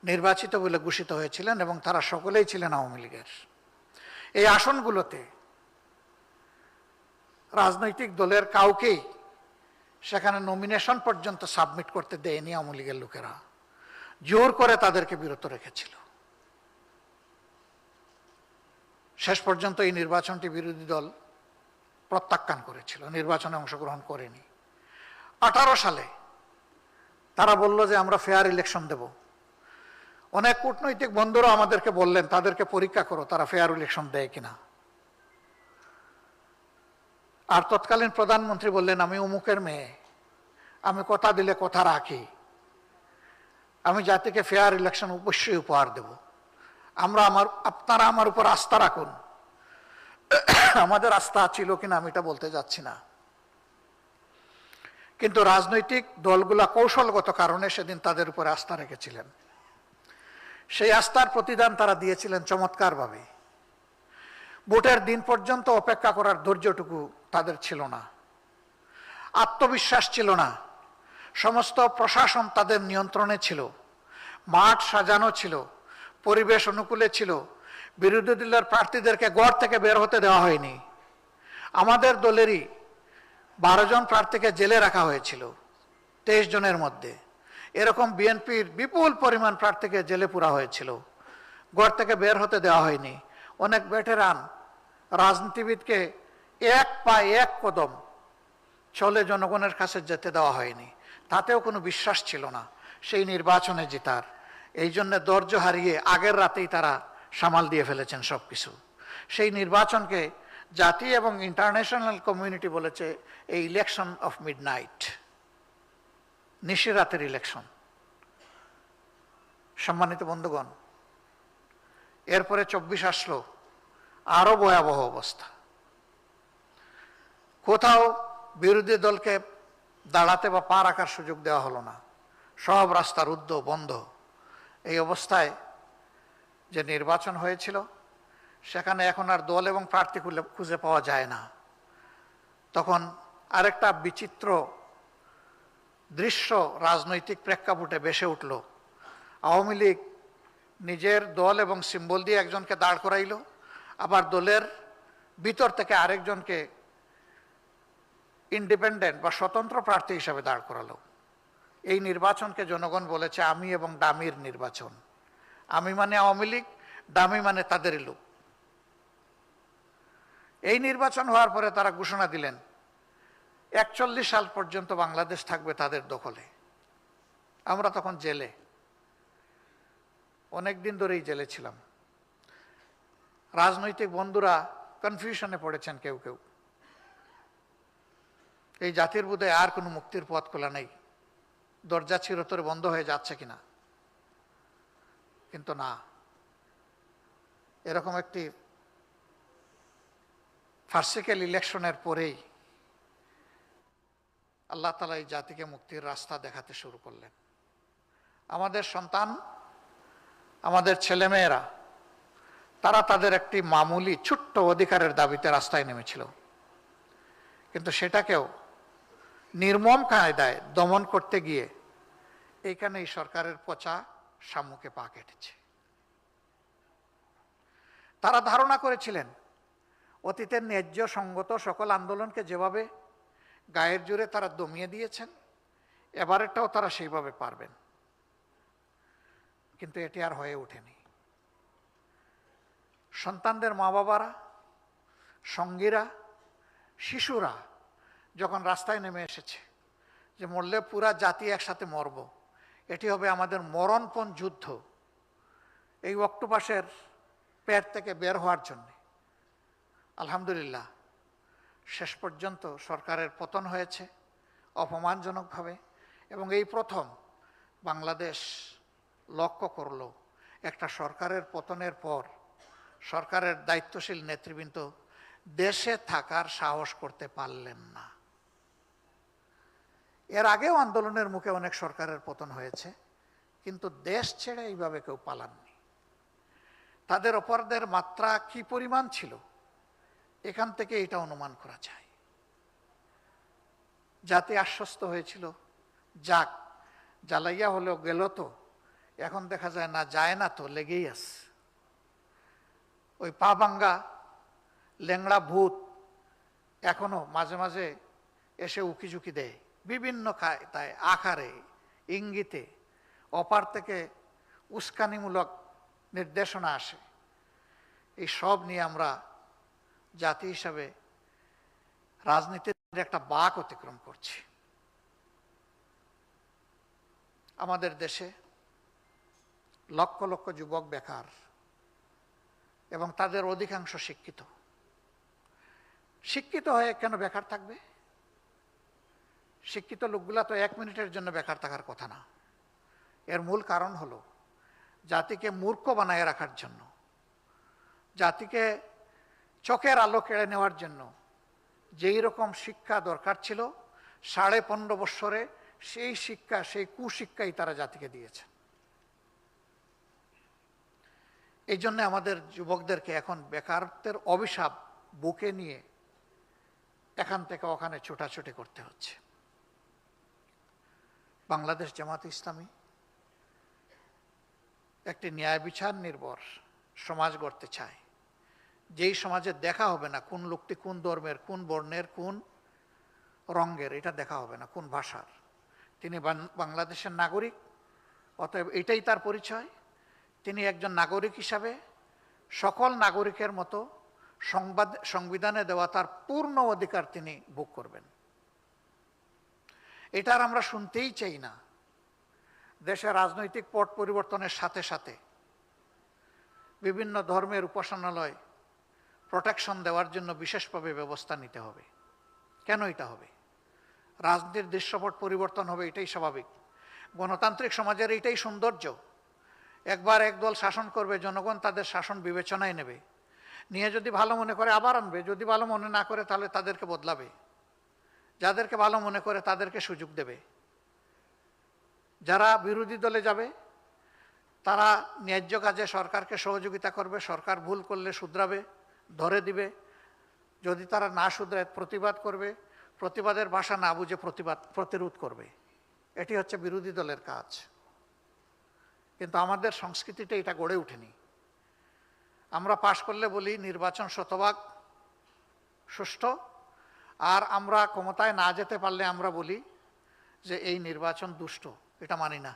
নির্বাচিত বলে ঘোষিত হয়েছিলেন এবং তারা সকলেই ছিলেন আওয়ামী লীগের। এই আসনগুলোতে রাজনৈতিক দলের কাউকেই সেখানে নমিনেশন পর্যন্ত সাবমিট করতে দেয়নি আওয়ামী লীগের লোকেরা, জোর করে তাদেরকে বিরত রেখেছিল। শেষ পর্যন্ত এই নির্বাচনটি বিরোধী দল প্রত্যাখ্যান করেছিল, নির্বাচনে অংশগ্রহণ করেনি। 18 সালে তারা বলল যে আমরা ফেয়ার ইলেকশন দেব। অনেক কূটনৈতিক বন্ধুরা আমাদেরকে বললেন তাদেরকে পরীক্ষা করো তারা ফেয়ার ইলেকশন দেয় কিনা। আর তৎকালীন প্রধানমন্ত্রী বললেন আমি অমুকের মেয়ে, আমি কথা দিলে কথা রাখি, আমি জাতিকে ফেয়ার ইলেকশন অবশ্যই উপহার দেব, আপনারা আমার উপর আস্থা রাখুন। আমাদের আস্থা ছিল কিনা আমি এটা বলতে যাচ্ছি না, কিন্তু রাজনৈতিক দলগুলা কৌশলগত কারণে সেদিন তাদের উপরে আস্থা রেখেছিলেন। সেই আস্থার প্রতিদান তারা দিয়েছিলেন চমৎকারভাবে। ভোটের দিন পর্যন্ত অপেক্ষা করার ধৈর্যটুকু তাদের ছিল না, আত্মবিশ্বাস ছিল না। সমস্ত প্রশাসন তাদের নিয়ন্ত্রণে ছিল, মাঠ সাজানো ছিল, পরিবেশ অনুকূলে ছিল। বিরোধী দলের প্রার্থীদেরকে গড় থেকে বের হতে দেওয়া হয়নি। আমাদের দলেরই 12 জন প্রার্থীকে জেলে রাখা হয়েছিল 23 জনের মধ্যে। এরকম বিএনপির বিপুল পরিমাণ প্রার্থীকে জেলে পুরা হয়েছিল, গড় থেকে বের হতে দেওয়া হয়নি। অনেক ভেটেরান রাজনীতিবিদকে এক পায়ে এক কদম চলে জনগণের কাছে যেতে দেওয়া হয়নি। তাতেও কোনো বিশ্বাস ছিল না সেই নির্বাচনে জেতার। এই জন্য ধৈর্য হারিয়ে আগের রাতেই তারা সামাল দিয়ে ফেলেছেন সবকিছু। সেই নির্বাচনকে জাতি এবং ইন্টারন্যাশনাল কমিউনিটি বলেছে এই ইলেকশন অফ মিডনাইট, নিশিরাতের ইলেকশন। সম্মানিত বন্ধুগণ, এরপরে 24 আসলো, আরো ভয়াবহ অবস্থা। কোথাও বিরোধী দলকে দাঁড়াতে বা পা রাখার সুযোগ দেওয়া হলো না, সব রাস্তা রুদ্ধ বন্ধ। এই অবস্থায় যে নির্বাচন হয়েছিল সেখানে এখন আর দল এবং প্রার্থী খুঁজে পাওয়া যায় না। তখন আরেকটা বিচিত্র দৃশ্য রাজনৈতিক প্রেক্ষাপটে ভেসে উঠল। আওয়ামী লীগ নিজের দল এবং সিম্বল দিয়ে একজনকে দাঁড় করাইল, আবার দলের ভিতর থেকে আরেকজনকে ইন্ডিপেন্ডেন্ট বা স্বতন্ত্র প্রার্থী হিসাবে দাঁড় করালো। এই নির্বাচনকে জনগণ বলেছে আমি এবং ডামির নির্বাচন। আমি মানে আওয়ামী লীগ, ডামি মানে তাদেরই লোক। এই নির্বাচন হওয়ার পরে তারা ঘোষণা দিলেন 41 সাল পর্যন্ত বাংলাদেশ থাকবে তাদের দখলে। আমরা তখন জেলে, অনেকদিন ধরেই জেলে ছিলাম। রাজনৈতিক বন্ধুরা কনফিউশনে পড়েছেন কেউ কেউ, এই জাতির বোধহয় আর কোনো মুক্তির পথ খোলা নেই, দরজা চিরতরে বন্ধ হয়ে যাচ্ছে কিনা। কিন্তু না, এরকম একটি ফার্সিক্যাল ইলেকশনের পরেই আল্লাহ তাআলা এই জাতিকে মুক্তির রাস্তা দেখাতে শুরু করলেন। আমাদের সন্তান, আমাদের ছেলেমেয়েরা তারা তাদের একটি মামুলি ছোট্ট অধিকারের দাবিতে রাস্তায় নেমেছিল, কিন্তু সেটাকেও নির্মম কায়দায় দমন করতে গিয়ে এইখানে এই সরকারের পচা শামুকে পা কেটেছে। তারা ধারণা করেছিলেন অতীতের ন্যায্য সঙ্গত সকল আন্দোলনকে যেভাবে গায়ের জোরে তারা দমিয়ে দিয়েছেন, এবারেরটাও তারা সেইভাবে পারবেন, কিন্তু এটি আর হয়ে ওঠেনি। সন্তানদের মা বাবারা, সঙ্গীরা, শিশুরা যখন রাস্তায় নেমে এসেছে যে মরলে পুরা জাতি একসাথে মরব, এটি হবে আমাদের মরণপণ যুদ্ধ, এই অক্টোপাসের পেট থেকে বের হওয়ার জন্য, আলহামদুলিল্লাহ শেষ পর্যন্ত সরকারের পতন হয়েছে অপমানজনকভাবে। এবং এই প্রথম বাংলাদেশ লক্ষ্য করল একটা সরকারের পতনের পর সরকারের দায়িত্বশীল নেতৃবৃন্দ দেশে থাকার সাহস করতে পারলেন না। এর আগেও আন্দোলনের মুখে অনেক সরকারের পতন হয়েছে, কিন্তু দেশ ছেড়ে এইভাবে কেউ পালাননি। তাদের অপরাধের মাত্রা কি পরিমাণ ছিল এখান থেকে এটা অনুমান করা যায়। জাতি আশ্বস্ত হয়েছিল, যাক জ্বালাইয়া হলেও গেল তো, এখন দেখা যায় না, যায় না তো, লেগেই আছে। ওই পা ভাঙ্গা ল্যাংড়া ভূত এখনো মাঝে মাঝে এসে উকিঝুঁকি দেয় বিভিন্ন তাই আকারে ইঙ্গিতে, অপার থেকে উস্কানিমূলক নির্দেশনা আসে। এই সব নিয়ে আমরা জাতি হিসাবে রাজনীতির একটা বাঁক অতিক্রম করছি। আমাদের দেশে লক্ষ লক্ষ যুবক বেকার এবং তাদের অধিকাংশ শিক্ষিত। শিক্ষিত হয়ে কেন বেকার থাকবে? শিক্ষিত লোকগুলা তো 1 মিনিটের জন্য বেকার থাকার কথা না। এর মূল কারণ হলো জাতিকে মূর্খ বানায় রাখার জন্য, জাতিকে চোখের আলো কেড়ে নেওয়ার জন্য যেই রকম শিক্ষা দরকার ছিল 15.5 বৎসরে সেই শিক্ষা, সেই কুশিক্ষাই তারা জাতিকে দিয়েছে। এই জন্য আমাদের যুবকদেরকে এখন বেকারত্বের অভিশাপ বুকে নিয়ে এখান থেকে ওখানে ছোটাছুটি করতে হচ্ছে। বাংলাদেশ জামাত ইসলামী একটি ন্যায় বিচার নির্ভর সমাজ গড়তে চায়, যেই সমাজে দেখা হবে না কোন লোকটি কোন ধর্মের, কোন বর্ণের, কোন রঙের, এটা দেখা হবে না, কোন ভাষার। তিনি বাংলাদেশের নাগরিক, অতএব এটাই তার পরিচয়। তিনি একজন নাগরিক হিসাবে সকল নাগরিকের মতো সংবিধানে দেওয়া তার পূর্ণ অধিকার তিনি ভোগ করবেন। এটার আমরা শুনতেই চাই না। দেশের রাজনৈতিক পট পরিবর্তনের সাথে সাথে বিভিন্ন ধর্মের উপাসনালয় প্রোটেকশন দেওয়ার জন্য বিশেষভাবে ব্যবস্থা নিতে হবে। কেন এটা হবে? রাজনীতির দৃশ্যপট পরিবর্তন হবে, এটাই স্বাভাবিক। গণতান্ত্রিক সমাজের এটাই সৌন্দর্য। একবার একদল শাসন করবে, জনগণ তাদের শাসন বিবেচনায় নেবে, নিয়ে যদি ভালো মনে করে আবার আনবে, যদি ভালো মনে না করে তাহলে তাদেরকে বদলাবে, যাদেরকে ভালো মনে করে তাদেরকে সুযোগ দেবে। যারা বিরোধী দলে যাবে তারা ন্যায্য কাজে সরকারকে সহযোগিতা করবে, সরকার ভুল করলে শুধরাবে, ধরে দিবে। যদি তারা না শুধরায় প্রতিবাদ করবে, প্রতিবাদের ভাষা না বুঝে প্রতিরোধ করবে। এটি হচ্ছে বিরোধী দলের কাজ। কিন্তু আমাদের সংস্কৃতিতে এটা গড়ে ওঠেনি। আমরা পাশ করলে বলি নির্বাচন শতভাগ সুষ্ঠু, আর আমরা ক্ষমতায় না যেতে পারলে আমরা বলি যে এই নির্বাচন দুষ্ট। এটা মানি না।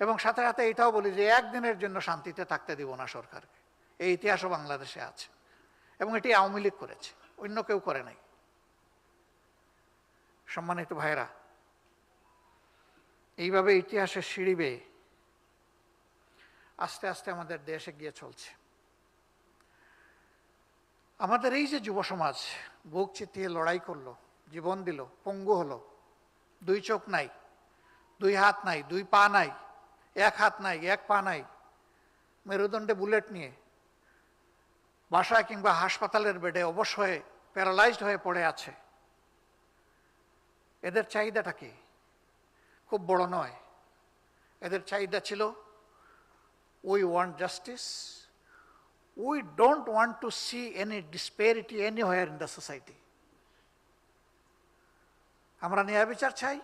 এবং সাথে সাথে এটাও বলি যে একদিনের জন্য শান্তিতে থাকতে দিব না সরকারকে। এই ইতিহাসও বাংলাদেশে আছে, এবং এটি আওয়ামী লীগ করেছে, অন্য কেউ করে নাই। সম্মানিত ভাইরা, এইভাবে ইতিহাসের সিঁড়ি বেয়ে আস্তে আস্তে আমাদের দেশ এগিয়ে চলছে। আমাদের এই যে যুব সমাজ বুক চিতিয়ে লড়াই করলো, জীবন দিল, পঙ্গু হলো, 2 চোখ নাই, 2 হাত নাই, 2 পা নাই, 1 হাত নাই, 1 পা নাই, মেরুদণ্ডে বুলেট নিয়ে বাসায় কিংবা হাসপাতালের বেডে অবশ হয়ে প্যারালাইজড হয়ে পড়ে আছে। এদের চাহিদাটা কি? খুব বড় নয়। এদের চাহিদা ছিল we want justice, we don't want to see any disparity anywhere in the society. আমরা ন্যায় বিচার চাই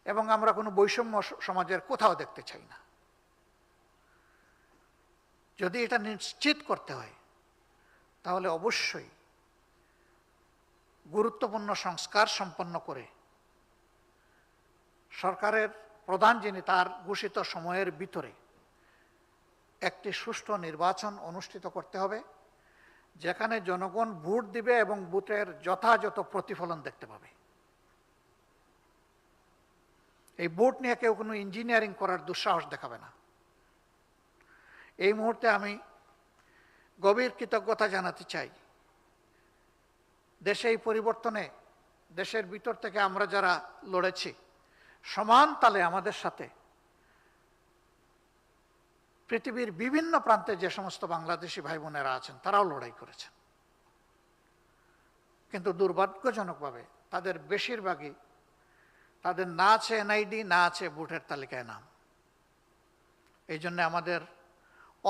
এবং আমরা কোনো বৈষম্য সমাজের কোথাও দেখতে চাই না। যদি এটা নিশ্চিত করতে হয় তাহলে অবশ্যই গুরুত্বপূর্ণ সংস্কার সম্পন্ন করে সরকারের প্রধান যিনি, তার ঘোষিত সময়ের ভিতরে একটি সুষ্ঠু নির্বাচন অনুষ্ঠিত করতে হবে, যেখানে জনগণ ভোট দিবে এবং ভোটের যথাযথ প্রতিফলন দেখতে পাবে। এই ভোট নিয়ে কেউ কোনো ইঞ্জিনিয়ারিং করার দুঃসাহস দেখাবে না। এই মুহূর্তে আমি গভীর কৃতজ্ঞতা জানাতে চাই দেশে এই পরিবর্তনে, দেশের ভিতর থেকে আমরা যারা লড়েছি, সমান তালে আমাদের সাথে পৃথিবীর বিভিন্ন প্রান্তে যে সমস্ত বাংলাদেশি ভাই বোনেরা আছেন তারাও লড়াই করেছেন। কিন্তু দুর্ভাগ্যজনকভাবে তাদের বেশিরভাগই, তাদের না আছে এনআইডি, না আছে ভোটের তালিকায় নাম। এই জন্য আমাদের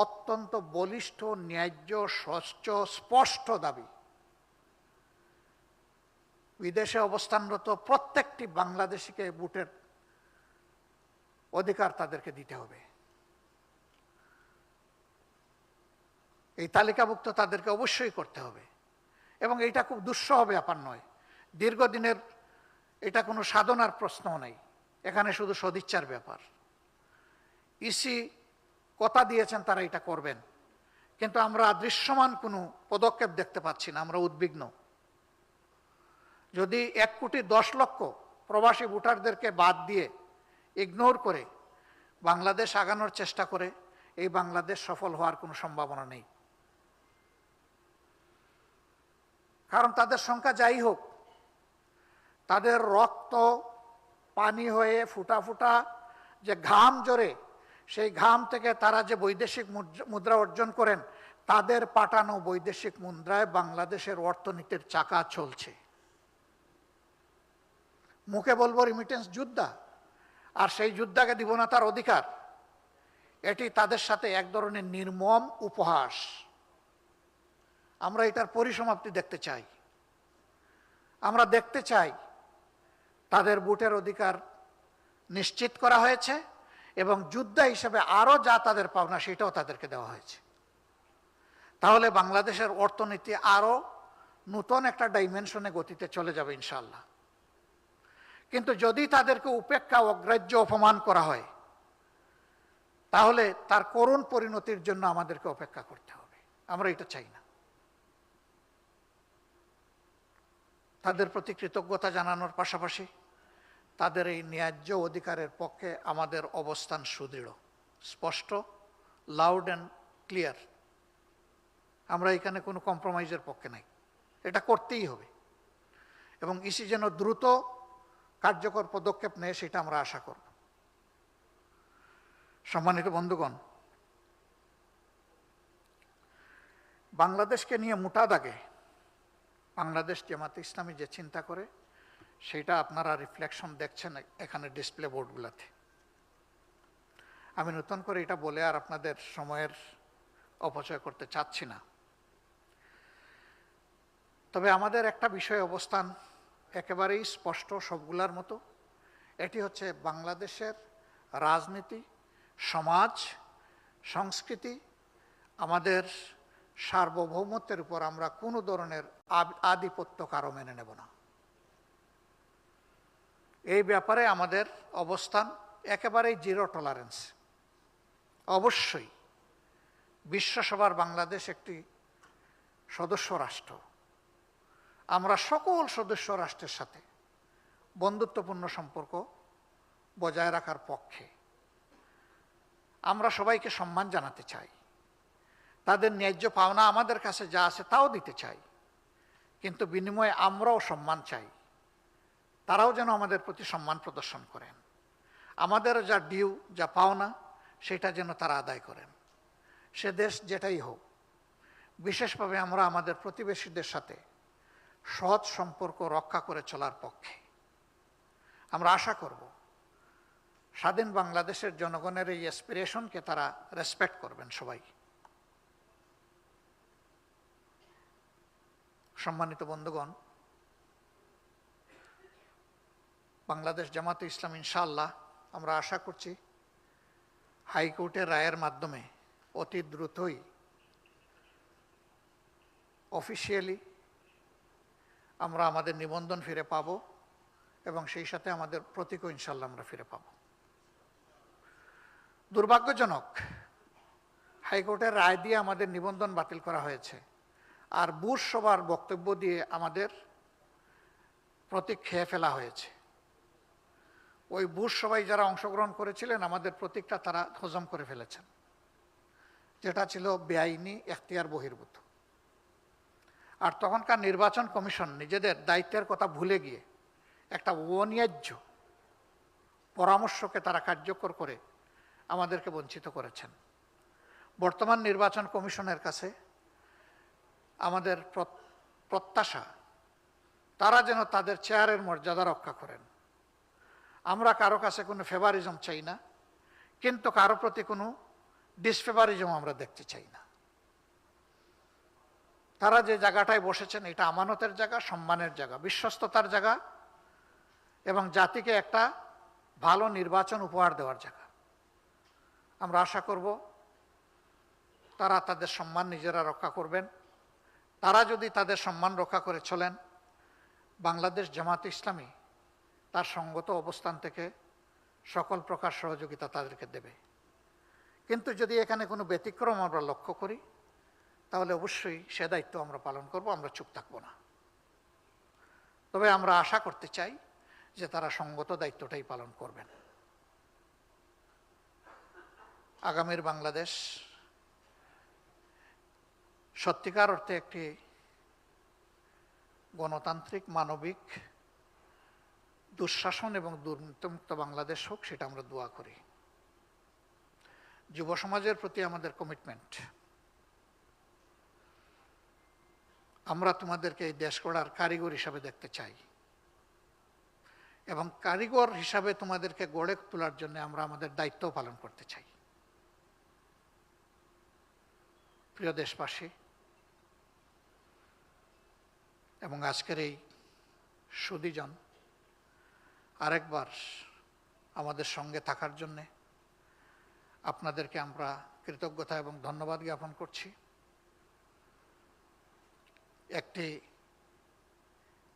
অত্যন্ত বলিষ্ঠ, ন্যায্য, স্বচ্ছ, স্পষ্ট দাবি, বিদেশে অবস্থানরত প্রত্যেকটি বাংলাদেশিকে ভোটের অধিকার তাদেরকে দিতে হবে। এই তালিকাভুক্ত তাদেরকে অবশ্যই করতে হবে, এবং এটা খুব দুঃসহ ব্যাপার নয়, দীর্ঘদিনের এটা কোনো সাধনার প্রশ্নও নেই, এখানে শুধু সদিচ্ছার ব্যাপার। ইসি কথা দিয়েছেন তারা এটা করবেন, কিন্তু আমরা দৃশ্যমান কোনো পদক্ষেপ দেখতে পাচ্ছি না, আমরা উদ্বিগ্ন। যদি 1,10,00,000 প্রবাসী ভোটারদেরকে বাদ দিয়ে, ইগনোর করে বাংলাদেশ আগানোর চেষ্টা করে, এই বাংলাদেশ সফল হওয়ার কোনো সম্ভাবনা নেই। কারণ তাদের সংখ্যা যাই হোক, তাদের রক্ত পানি হয়ে ফুটা ফুটা যে ঘাম জোরে, সেই ঘাম থেকে তারা যে বৈদেশিক মুদ্রা অর্জন করেন, তাদের পাঠানো বৈদেশিক মুদ্রায় বাংলাদেশের অর্থনীতির চাকা চলছে। মুখে বলবো রিমিটেন্স যোদ্ধা, আর সেই যোদ্ধাকে দিব না তার অধিকার, এটি তাদের সাথে এক ধরনের নির্মম উপহাস। আমরা এটার পরিসমাপ্তি দেখতে চাই। আমরা দেখতে চাই তাদের ভোটের অধিকার নিশ্চিত করা হয়েছে, এবং যোদ্ধা হিসেবে আরও যা তাদের পাওনা সেটাও তাদেরকে দেওয়া হয়েছে। তাহলে বাংলাদেশের অর্থনীতি আরও নতুন একটা ডাইমেনশনে গতিতে চলে যাবে ইনশাআল্লাহ। কিন্তু যদি তাদেরকে উপেক্ষা, অগ্রাহ্য, অপমান করা হয়, তাহলে তার করুণ পরিণতির জন্য আমাদেরকে অপেক্ষা করতে হবে। আমরা এটা চাই না। তাদের প্রতি কৃতজ্ঞতা জানানোর পাশাপাশি তাদের এই ন্যায্য অধিকারের পক্ষে আমাদের অবস্থান সুদৃঢ়, স্পষ্ট, লাউড অ্যান্ড ক্লিয়ার। আমরা এখানে কোনো কম্প্রোমাইজের পক্ষে নাই, এটা করতেই হবে, এবং ইসি যেন দ্রুত কার্যকর পদক্ষেপ নেয় সেটা আমরা আশা করব। সম্মানিত বন্ধুগণ, বাংলাদেশকে নিয়ে মোটা দাগে বাংলাদেশ জামাতে ইসলামী যে চিন্তা করে, সেটা আপনারা রিফ্লেকশন দেখছেন এখানে ডিসপ্লে বোর্ডগুলোতে। আমি নতুন করে এটা বলে আর আপনাদের সময়ের অপচয় করতে চাচ্ছি না। তবে আমাদের একটা বিষয় অবস্থান একেবারেই স্পষ্ট সবগুলার মতো, এটি হচ্ছে বাংলাদেশের রাজনীতি, সমাজ, সংস্কৃতি, আমাদের সার্বভৌমত্বের উপর আমরা কোনো ধরনের আধিপত্য কারো মেনে নেব না। এই ব্যাপারে আমাদের অবস্থান একেবারেই জিরো টলারেন্স। অবশ্যই বিশ্বসভার বাংলাদেশ একটি সদস্য রাষ্ট্র। আমরা সকল সদস্য রাষ্ট্রের সাথে বন্ধুত্বপূর্ণ সম্পর্ক বজায় রাখার পক্ষে। আমরা সবাইকে সম্মান জানাতে চাই, তাদের ন্যায্য পাওনা আমাদের কাছে যা আছে তাও দিতে চাই, কিন্তু বিনিময়ে আমরাও সম্মান চাই। তারাও যেন আমাদের প্রতি সম্মান প্রদর্শন করেন, আমাদের যা ডিউ, যা পাওনা, সেটা যেন তারা আদায় করেন। সে দেশ যেটাই হোক, বিশেষভাবে আমরা আমাদের প্রতিবেশীদের সাথে সৎ সম্পর্ক রক্ষা করে চলার পক্ষে। আমরা আশা করব স্বাধীন বাংলাদেশের জনগণের এই অ্যাসপিরেশনকে তারা রেসপেক্ট করবেন সবাই। সম্মানিত বন্ধুগণ, বাংলাদেশ জামাতে ইসলাম ইনশাআল্লাহ আমরা আশা করছি হাইকোর্টের রায়ের মাধ্যমে অতি দ্রুতই অফিসিয়ালি আমরা আমাদের নিবন্ধন ফিরে পাব, এবং সেই সাথে আমাদের প্রতীকও ইনশাআল্লাহ আমরা ফিরে পাব। দুর্ভাগ্যজনক, হাইকোর্টের রায় দিয়ে আমাদের নিবন্ধন বাতিল করা হয়েছে, আর বুশ সভার বক্তব্য দিয়ে আমাদের প্রতীক খেয়ে ফেলা হয়েছে। ওই বুশ সভায় যারা অংশগ্রহণ করেছিলেন, আমাদের প্রতীকটা তারা হজম করে ফেলেছেন, যেটা ছিল বেআইনি, এখতিয়ার বহির্ভূত। আর তখনকার নির্বাচন কমিশন নিজেদের দায়িত্বের কথা ভুলে গিয়ে একটা অন্যায্য পরামর্শকে তারা কার্যকর করে আমাদেরকে বঞ্চিত করেছেন। বর্তমান নির্বাচন কমিশনের কাছে আমাদের প্রত্যাশা তারা যেন তাদের চেয়ারের মর্যাদা রক্ষা করেন। আমরা কারো কাছে কোনো ফেভারিজম চাই না, কিন্তু কারো প্রতি কোনো ডিসফেভারিজম আমরা দেখতে চাই না। তারা যে জায়গাটায় বসেছেন, এটা আমানতের জায়গা, সম্মানের জায়গা, বিশ্বস্ততার জায়গা, এবং জাতিকে একটা ভালো নির্বাচন উপহার দেওয়ার জায়গা। আমরা আশা করব তারা তাদের সম্মান নিজেরা রক্ষা করবেন। তারা যদি তাদের সম্মান রক্ষা করে চলেন, বাংলাদেশ জামাত ইসলামী তার সঙ্গত অবস্থান থেকে সকল প্রকার সহযোগিতা তাদেরকে দেবে। কিন্তু যদি এখানে কোনো ব্যতিক্রম আমরা লক্ষ্য করি, তাহলে অবশ্যই সে দায়িত্ব আমরা পালন করব, আমরা চুপ থাকব না। তবে আমরা আশা করতে চাই যে তারা সঙ্গত দায়িত্বটাই পালন করবেন। আগামীর বাংলাদেশ সত্যিকার অর্থে একটি গণতান্ত্রিক, মানবিক, দুঃশাসন এবং দুর্নীতিমুক্ত বাংলাদেশ হোক, সেটা আমরা দোয়া করি। যুব সমাজের প্রতি আমাদের কমিটমেন্ট, আমরা তোমাদেরকে এই দেশ গড়ার কারিগর হিসাবে দেখতে চাই এবং কারিগর হিসাবে তোমাদেরকে গড়ে তোলার জন্য আমরা আমাদের দায়িত্ব পালন করতে চাই। প্রিয় দেশবাসী, এবং আজকের এই সুধীজন, আরেকবার আমাদের সঙ্গে থাকার জন্যে আপনাদেরকে আমরা কৃতজ্ঞতা এবং ধন্যবাদ জ্ঞাপন করছি। একটি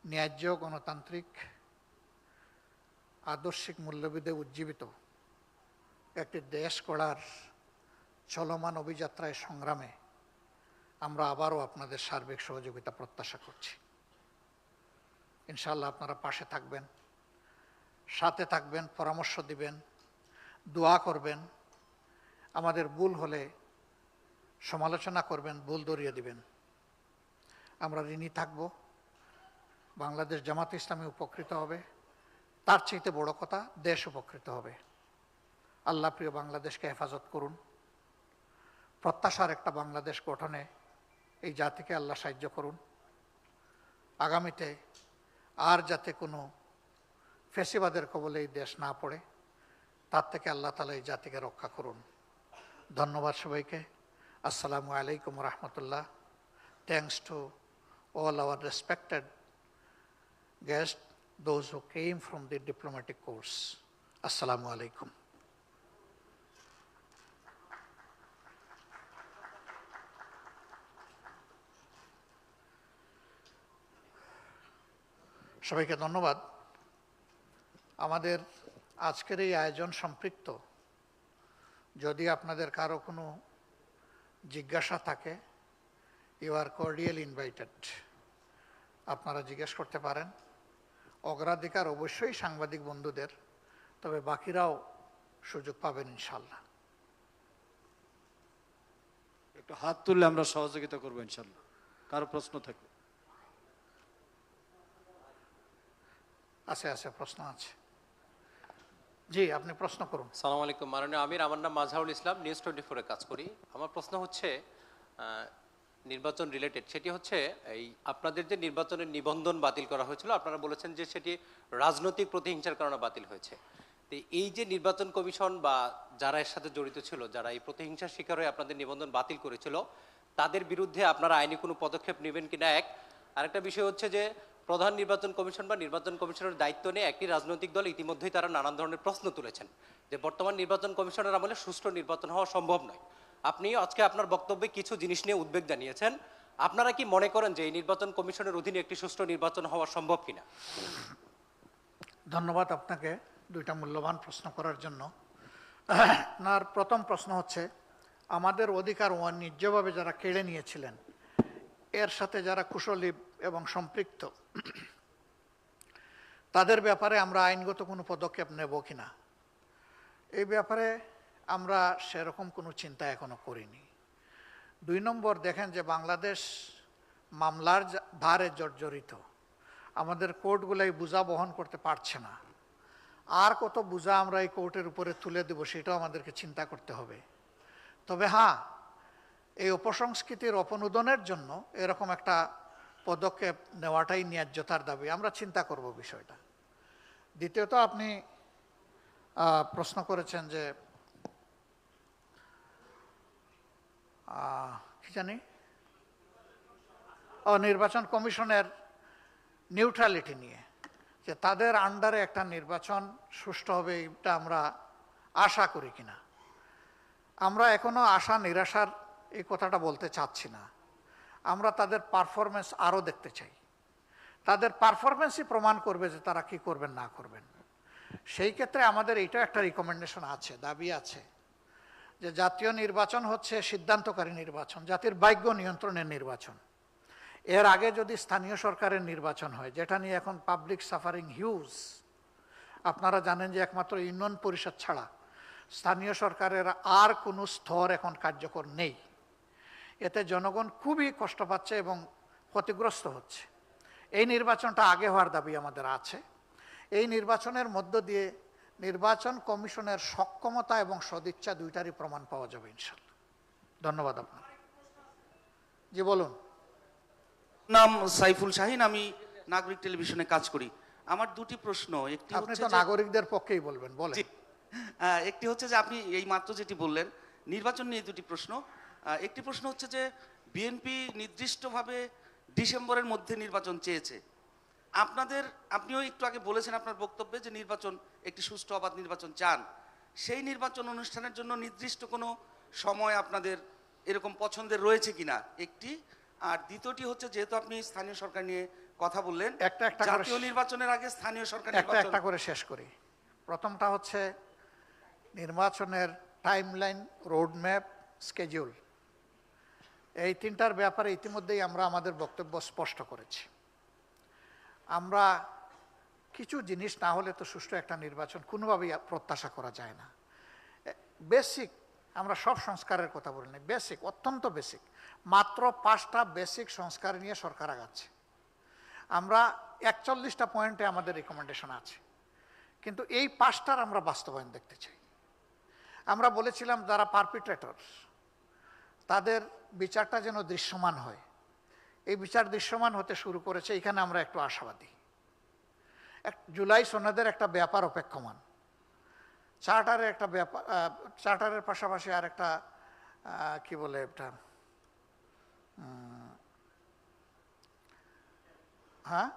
ন্যায্য, গণতান্ত্রিক, আদর্শিক মূল্যবোধে উজ্জীবিত একটি দেশ গড়ার চলমান অভিযাত্রায়, সংগ্রামে আমরা আবারও আপনাদের সার্বিক সহযোগিতা প্রত্যাশা করছি। ইনশাআল্লাহ আপনারা পাশে থাকবেন, সাথে থাকবেন, পরামর্শ দিবেন, দোয়া করবেন, আমাদের ভুল হলে সমালোচনা করবেন, ভুল ধরিয়ে দিবেন। আমরা ঋণী থাকব। বাংলাদেশ জামাত ইসলামী উপকৃত হবে, তার চাইতে বড় কথা দেশ উপকৃত হবে। আল্লাহ প্রিয় বাংলাদেশকে হেফাজত করুন। প্রত্যাশার একটা বাংলাদেশ গঠনে এই জাতিকে আল্লাহ সাহায্য করুন। আগামীতে আর যাতে কোনো ফ্যাসিবাদের কবলে এই দেশ না পড়ে, তার থেকে আল্লাহ তাআলা এই জাতিকে রক্ষা করুন। ধন্যবাদ সবাইকে। আসসালামু আলাইকুম রহমতুল্লাহ। Thanks to all our respected guests, those who came from the diplomatic corps. Assalamu alaikum. সবাইকে ধন্যবাদ। আমাদের আজকের এই আয়োজন সম্পৃক্ত, যদি আপনাদের কারো কোনো জিজ্ঞাসা থাকে, ইউ আর কর্ডিয়ালি ইনভাইটেড। আপনারা জিজ্ঞেস করতে পারেন। অগ্রাধিকার অবশ্যই সাংবাদিক বন্ধুদের, তবে বাকিরাও সুযোগ পাবেন ইনশাল্লাহ। একটু হাত তুললে আমরা সহযোগিতা করবো ইনশাল্লাহ। কারো প্রশ্ন থাকলে? আছে, প্রশ্ন আছে। জি, আপনি প্রশ্ন করুন। সালাম আলাইকুম, মাননীয় আমির। আমার নাম মাজহারুল ইসলাম, নিউজ 24-এ কাজ করি। আমার প্রশ্ন হচ্ছে নির্বাচন রিলেটেড। সেটি হচ্ছে এই আপনাদের যে নির্বাচনের নিবন্ধন বাতিল করা হয়েছিল, আপনারা বলেছেন যে সেটি রাজনৈতিক প্রতিহিংসার কারণে বাতিল হয়েছে। তো এই যে নির্বাচন কমিশন বা যারা এর সাথে জড়িত ছিল, যারা এই প্রতিহিংসার শিকার হয়ে আপনাদের নিবন্ধন বাতিল করেছিল, তাদের বিরুদ্ধে আপনারা আইনি কোনো পদক্ষেপ নেবেন কিনা, এক। আরেকটা বিষয় হচ্ছে যে প্রধান নির্বাচন কমিশন বা নির্বাচন কমিশনের দায়িত্ব নিয়ে একটি রাজনৈতিক দল ইতিমধ্যেই তারা নানান ধরনের প্রশ্ন তুলেছেন যে বর্তমান নির্বাচন কমিশনের আমলে সুষ্ঠু নির্বাচন হওয়া সম্ভব নয়। আপনি আজকে আপনার বক্তব্যে কিছু জিনিস নিয়ে উদ্বেগ জানিয়েছেন। আপনারা কি মনে করেন যে এই নির্বাচন কমিশনের অধীনে একটি সুষ্ঠু নির্বাচন হওয়া সম্ভব কিনা? ধন্যবাদ আপনাকে দুইটা মূল্যবান প্রশ্ন করার জন্য। আপনার প্রথম প্রশ্ন হচ্ছে, আমাদের অধিকার অন্যায্যভাবে যারা কেড়ে নিয়েছিলেন, এর সাথে যারা কুশলী এবং সম্পৃক্ত, তাদের ব্যাপারে আমরা আইনগত কোনো পদক্ষেপ নেব কিনা, এই ব্যাপারে আমরা সেরকম কোনো চিন্তা এখনো করিনি। 2 নম্বর, দেখেন যে বাংলাদেশ মামলার ভারে জর্জরিত। আমাদের কোর্টগুলাই বোঝা বহন করতে পারছে না। আর কত বোঝা আমরা এই কোর্টের উপরে তুলে দেব, সেটাও আমাদেরকে চিন্তা করতে হবে। তবে হ্যাঁ, এই অপসংস্কৃতির অপনোদনের জন্য এরকম একটা পদক্ষেপ নেওয়াটাই ন্যায্যতার দাবি। আমরা চিন্তা করব বিষয়টা। দ্বিতীয়ত, আপনি প্রশ্ন করেছেন যে কি জানি নির্বাচন কমিশনের নিউট্রালিটি নিয়ে। যে তাদের আন্ডারে একটা নির্বাচন সুষ্ঠু হবে এটা আমরা আশা করি কিনা। আমরা এখনো আশা নিরাশার এই কথাটা বলতে চাচ্ছি না, আমরা তাদের পারফরমেন্স আরও দেখতে চাই। তাদের পারফরমেন্সই প্রমাণ করবে যে তারা কি করবেন না করবেন। সেই ক্ষেত্রে আমাদের এইটা একটা রিকমেন্ডেশন আছে, দাবি আছে, যে জাতীয় নির্বাচন হচ্ছে সিদ্ধান্তকারী নির্বাচন, জাতির ভাগ্য নিয়ন্ত্রণের নির্বাচন। এর আগে যদি স্থানীয় সরকারের নির্বাচন হয়, যেটা নিয়ে এখন পাবলিক সাফারিং হিউজ, আপনারা জানেন যে একমাত্র ইউনিয়ন পরিষদ ছাড়া স্থানীয় সরকারের আর কোনো স্তর এখন কার্যকর নেই। এতে জনগণ খুবই কষ্ট পাচ্ছে এবং ক্ষতিগ্রস্ত হচ্ছে। এই নির্বাচনটা আগে হওয়ার দাবি আমাদের আছে। এই নির্বাচনের মধ্য দিয়ে নির্বাচন কমিশনের সক্ষমতা এবং সদিচ্ছা দুইটারই প্রমাণ পাওয়া যাবে ইনশাল্লাহ। ধন্যবাদ আপনার। জি বলুন। নাম সাইফুল শাহিন, আমি নাগরিক টেলিভিশনে কাজ করি। আমার দুটি প্রশ্ন। একটি আপনি হচ্ছে তো নাগরিকদের পক্ষেই বলবেন, বলেন। একটি হচ্ছে যে আপনি এই মাত্র যেটি বললেন নির্বাচন নিয়ে দুটি প্রশ্ন। একটি প্রশ্ন হচ্ছে যে বিএনপি নির্দিষ্টভাবে ডিসেম্বরের মধ্যে নির্বাচন চেয়েছে। আপনিও একটু আগে বলেছেন আপনার বক্তব্যে যে নির্বাচন একটি সুষ্ঠু অবাধ নির্বাচন চান। সেই নির্বাচন অনুষ্ঠানের জন্য নির্দিষ্ট কোনো সময় আপনাদের এরকম পছন্দের রয়েছে কিনা একটি। আর দ্বিতীয়টি হচ্ছে, যেহেতু আপনি স্থানীয় সরকার নিয়ে কথা বললেন, একটা জাতীয় নির্বাচনের আগে স্থানীয় সরকার একটা করে শেষ করি। প্রথমটা হচ্ছে নির্বাচনের টাইমলাইন, রোডম্যাপ, স্কেডিউল। এই তিনটার ব্যাপারে ইতিমধ্যেই আমরা আমাদের বক্তব্য স্পষ্ট করেছি। আমরা কিছু জিনিস না হলে তো সুষ্ঠু একটা নির্বাচন কোনোভাবেই প্রত্যাশা করা যায় না। বেসিক, আমরা সব সংস্কারের কথা বলি না, বেসিক, অত্যন্ত বেসিক, মাত্র 5টা বেসিক সংস্কার নিয়ে সরকার আগাচ্ছে। আমরা 41টা পয়েন্টে আমাদের রিকমেন্ডেশন আছে, কিন্তু এই 5টার আমরা বাস্তবায়ন দেখতে চাই। আমরা বলেছিলাম যারা পারপিট্রেটর তাদের বিচারটা যেন দৃশ্যমান হয়। এই বিচার দৃশ্যমান হতে শুরু করেছে, এখানে আমরা একটু আশাবাদী। জুলাই সনদের একটা ব্যাপার অপেক্ষমান, চার্টারের একটা ব্যাপার, চার্টারের পাশাপাশি আর একটা কি বলে এটা, হ্যাঁ,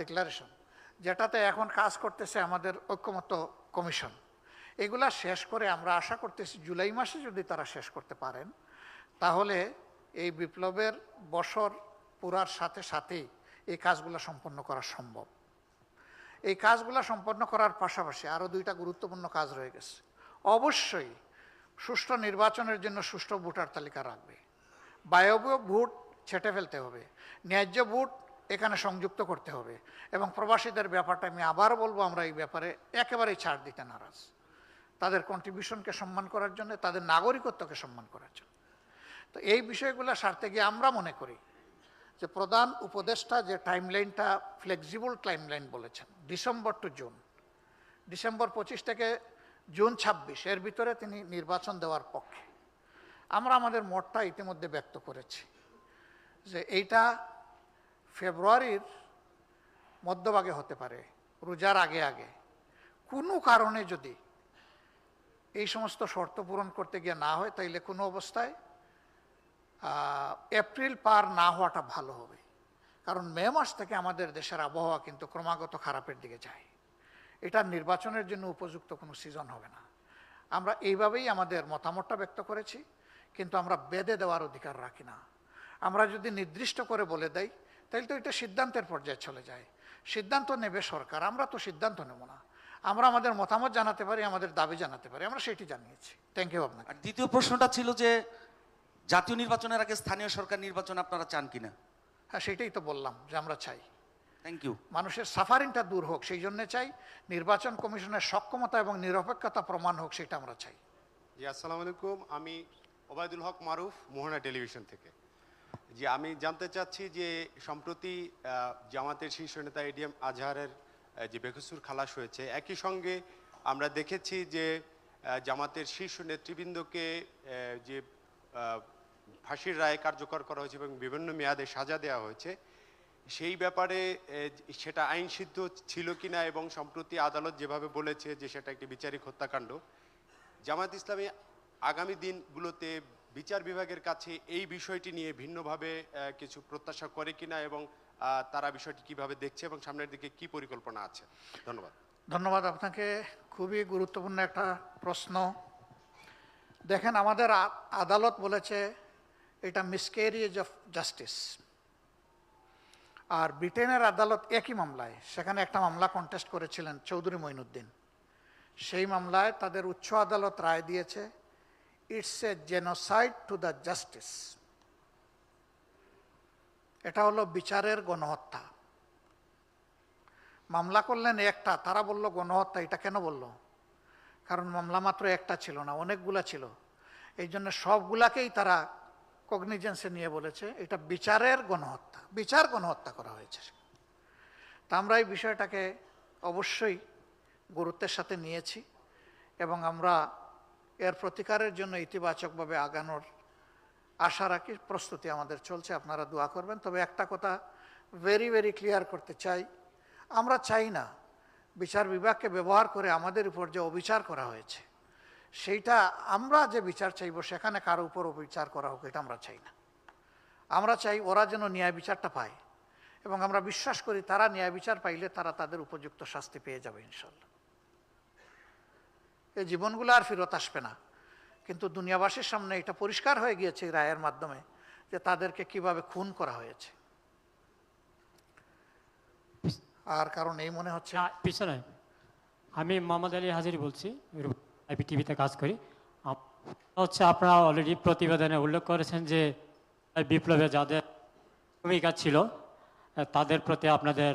ডিক্লারেশন, যেটাতে এখন কাজ করতেছে আমাদের ঐক্যমত্য কমিশন। এগুলা শেষ করে আমরা আশা করতেছি জুলাই মাসে যদি তারা শেষ করতে পারেন, তাহলে এই বিপ্লবের বছর পুরার সাথে সাথেই এই কাজগুলো সম্পন্ন করা সম্ভব। এই কাজগুলো সম্পন্ন করার পাশাপাশি আরও 2টা গুরুত্বপূর্ণ কাজ রয়ে গেছে। অবশ্যই সুষ্ঠু নির্বাচনের জন্য সুষ্ঠু ভোটার তালিকা রাখবে, বায়বীয় ভোট ছেটে ফেলতে হবে, ন্যায্য ভোট এখানে সংযুক্ত করতে হবে, এবং প্রবাসীদের ব্যাপারটা আমি আবার বলবো, আমরা এই ব্যাপারে একেবারেই ছাড় দিতে নারাজ। তাদের কন্ট্রিবিউশনকে সম্মান করার জন্য, তাদের নাগরিকত্বকে সম্মান করার জন্য। তো এই বিষয়গুলো সারতে গিয়ে আমরা মনে করি যে প্রধান উপদেষ্টা যে টাইমলাইনটা ফ্লেক্সিবল টাইমলাইন বলেছেন, ডিসেম্বর টু জুন, ডিসেম্বর 25 থেকে জুন 26, এর ভিতরে তিনি নির্বাচন দেওয়ার পক্ষে। আমরা আমাদের মতটা ইতিমধ্যে ব্যক্ত করেছি যে এইটা ফেব্রুয়ারির মধ্যভাগে হতে পারে, রোজার আগে আগে। কোনো কারণে যদি এই সমস্ত শর্ত পূরণ করতে গিয়ে না হয়, তাইলে কোনো অবস্থায় এপ্রিল পার না হওয়াটা ভালো হবে। কারণ মে মাস থেকে আমাদের দেশের আবহাওয়া কিন্তু ক্রমাগত খারাপের দিকে যায়। এটা নির্বাচনের জন্য উপযুক্ত কোনো সিজন হবে না। আমরা এইভাবেই আমাদের মতামতটা ব্যক্ত করেছি, কিন্তু আমরা বেঁধে দেওয়ার অধিকার রাখি না। আমরা যদি নির্দিষ্ট করে বলে দেই, তাহলে তো এটা সিদ্ধান্তের পর্যায়ে চলে যায়। সিদ্ধান্ত নেবে সরকার, আমরা তো সিদ্ধান্ত নেব না। আমরা আমাদের মতামত জানাতে পারি, আমাদের দাবি জানাতে পারি, আমরা সেটি জানিয়েছি। থ্যাংক ইউ আপনাকে। আর দ্বিতীয় প্রশ্নটা ছিল যে জাতীয় নির্বাচনের আগে স্থানীয় সরকার নির্বাচন আপনারা চান কিনা? হ্যাঁ, সেটাই তো বললাম যে আমরা চাই। Thank you. মানুষের সাফারিংটা দূর হোক, সেই জন্য চাই। নির্বাচন কমিশনের সক্ষমতা এবং নিরপেক্ষতা প্রমাণ হোক, সেটা আমরা চাই। জি, আসসালামু আলাইকুম। আমি ওবায়দুল হক মারুফ, মোহনা টেলিভিশন থেকে। জি, আমি জানতে চাচ্ছি যে সম্প্রতি জামাতের শীর্ষ নেতা এডিএম আজহারের যে বেকসুর খালাস হয়েছে, একই সঙ্গে আমরা দেখেছি যে জামাতের শীর্ষ নেতৃবৃন্দকে যে ফাঁসির রায় কার্যকর করা হয়েছে এবং বিভিন্ন মেয়াদে সাজা দেওয়া হয়েছে, সেই ব্যাপারে সেটা আইন সিদ্ধ ছিল কিনা, এবং সম্প্রতি আদালত যেভাবে বলেছে যে সেটা একটি বিচারিক হত্যাকাণ্ড, জামাত ইসলামী আগামী দিনগুলোতে বিচার বিভাগের কাছে এই বিষয়টি নিয়ে ভিন্নভাবে কিছু প্রত্যাশা করে কিনা, এবং তারা বিষয়টি কিভাবে দেখছে এবং সামনের দিকে কি পরিকল্পনা আছে? ধন্যবাদ। ধন্যবাদ আপনাকে। খুবই গুরুত্বপূর্ণ একটা প্রশ্ন। দেখেন, আমাদের আদালত বলেছে এটা মিসক্যারেজ অফ জাস্টিস। আর ব্রিটেনের আদালত একই মামলায়, সেখানে একটা মামলা কন্টেস্ট করেছিলেন চৌধুরী মঈনুদ্দিন, সেই মামলায় তাদের উচ্চ আদালত রায় দিয়েছে it's a genocide to the justice. এটা হলো বিচারের গণহত্যা। মামলা করলেন একটা, তারা বলল গণহত্যা। এটা কেন বলল? কারণ মামলা মাত্র একটা ছিল না, অনেকগুলা ছিল। এই জন্য সবগুলাকেই তারা কগনিজেন্সে নিয়ে বলেছে এটা বিচারের গণহত্যা, বিচার গণহত্যা করা হয়েছে। তা আমরা এই বিষয়টাকে অবশ্যই গুরুত্বের সাথে নিয়েছি এবং আমরা এর প্রতিকারের জন্য ইতিবাচকভাবে আগানোর আশা রাখি। প্রস্তুতি আমাদের চলছে, আপনারা দোয়া করবেন। তবে একটা কথা ভেরি ভেরি ক্লিয়ার করতে চাই, আমরা চাই না বিচার বিভাগকে ব্যবহার করে আমাদের উপর যে অবিচার করা হয়েছে, সেইটা আমরা যে বিচার চাইব সেখানে কারো উপর অবিচার করা হোক, এটা আমরা চাই না। আমরা চাই ওরা যেন ন্যায় বিচারটা পায় এবং আমরা বিশ্বাস করি তারা ন্যায় বিচার পাইলে তারা তাদের উপযুক্ত শাস্তি পেয়ে যাবে ইনশাল্লাহ। এই জীবনগুলো আর ফেরত আসবে না, কিন্তু দুনিয়াবাসীর সামনে এটা পরিষ্কার হয়ে গিয়েছে এই রায়ের মাধ্যমে যে তাদেরকে কিভাবে খুন করা হয়েছে। আর কারণ এই মনে হচ্ছে পিছনে আমি মোহাম্মদ আলী হাজিরি বলছি, আইপিটিভিতে কাজ করি। হচ্ছে আপনারা অলরেডি প্রতিবেদনে উল্লেখ করেছেন যে বিপ্লবে যাদের ভূমিকা ছিল তাদের প্রতি আপনাদের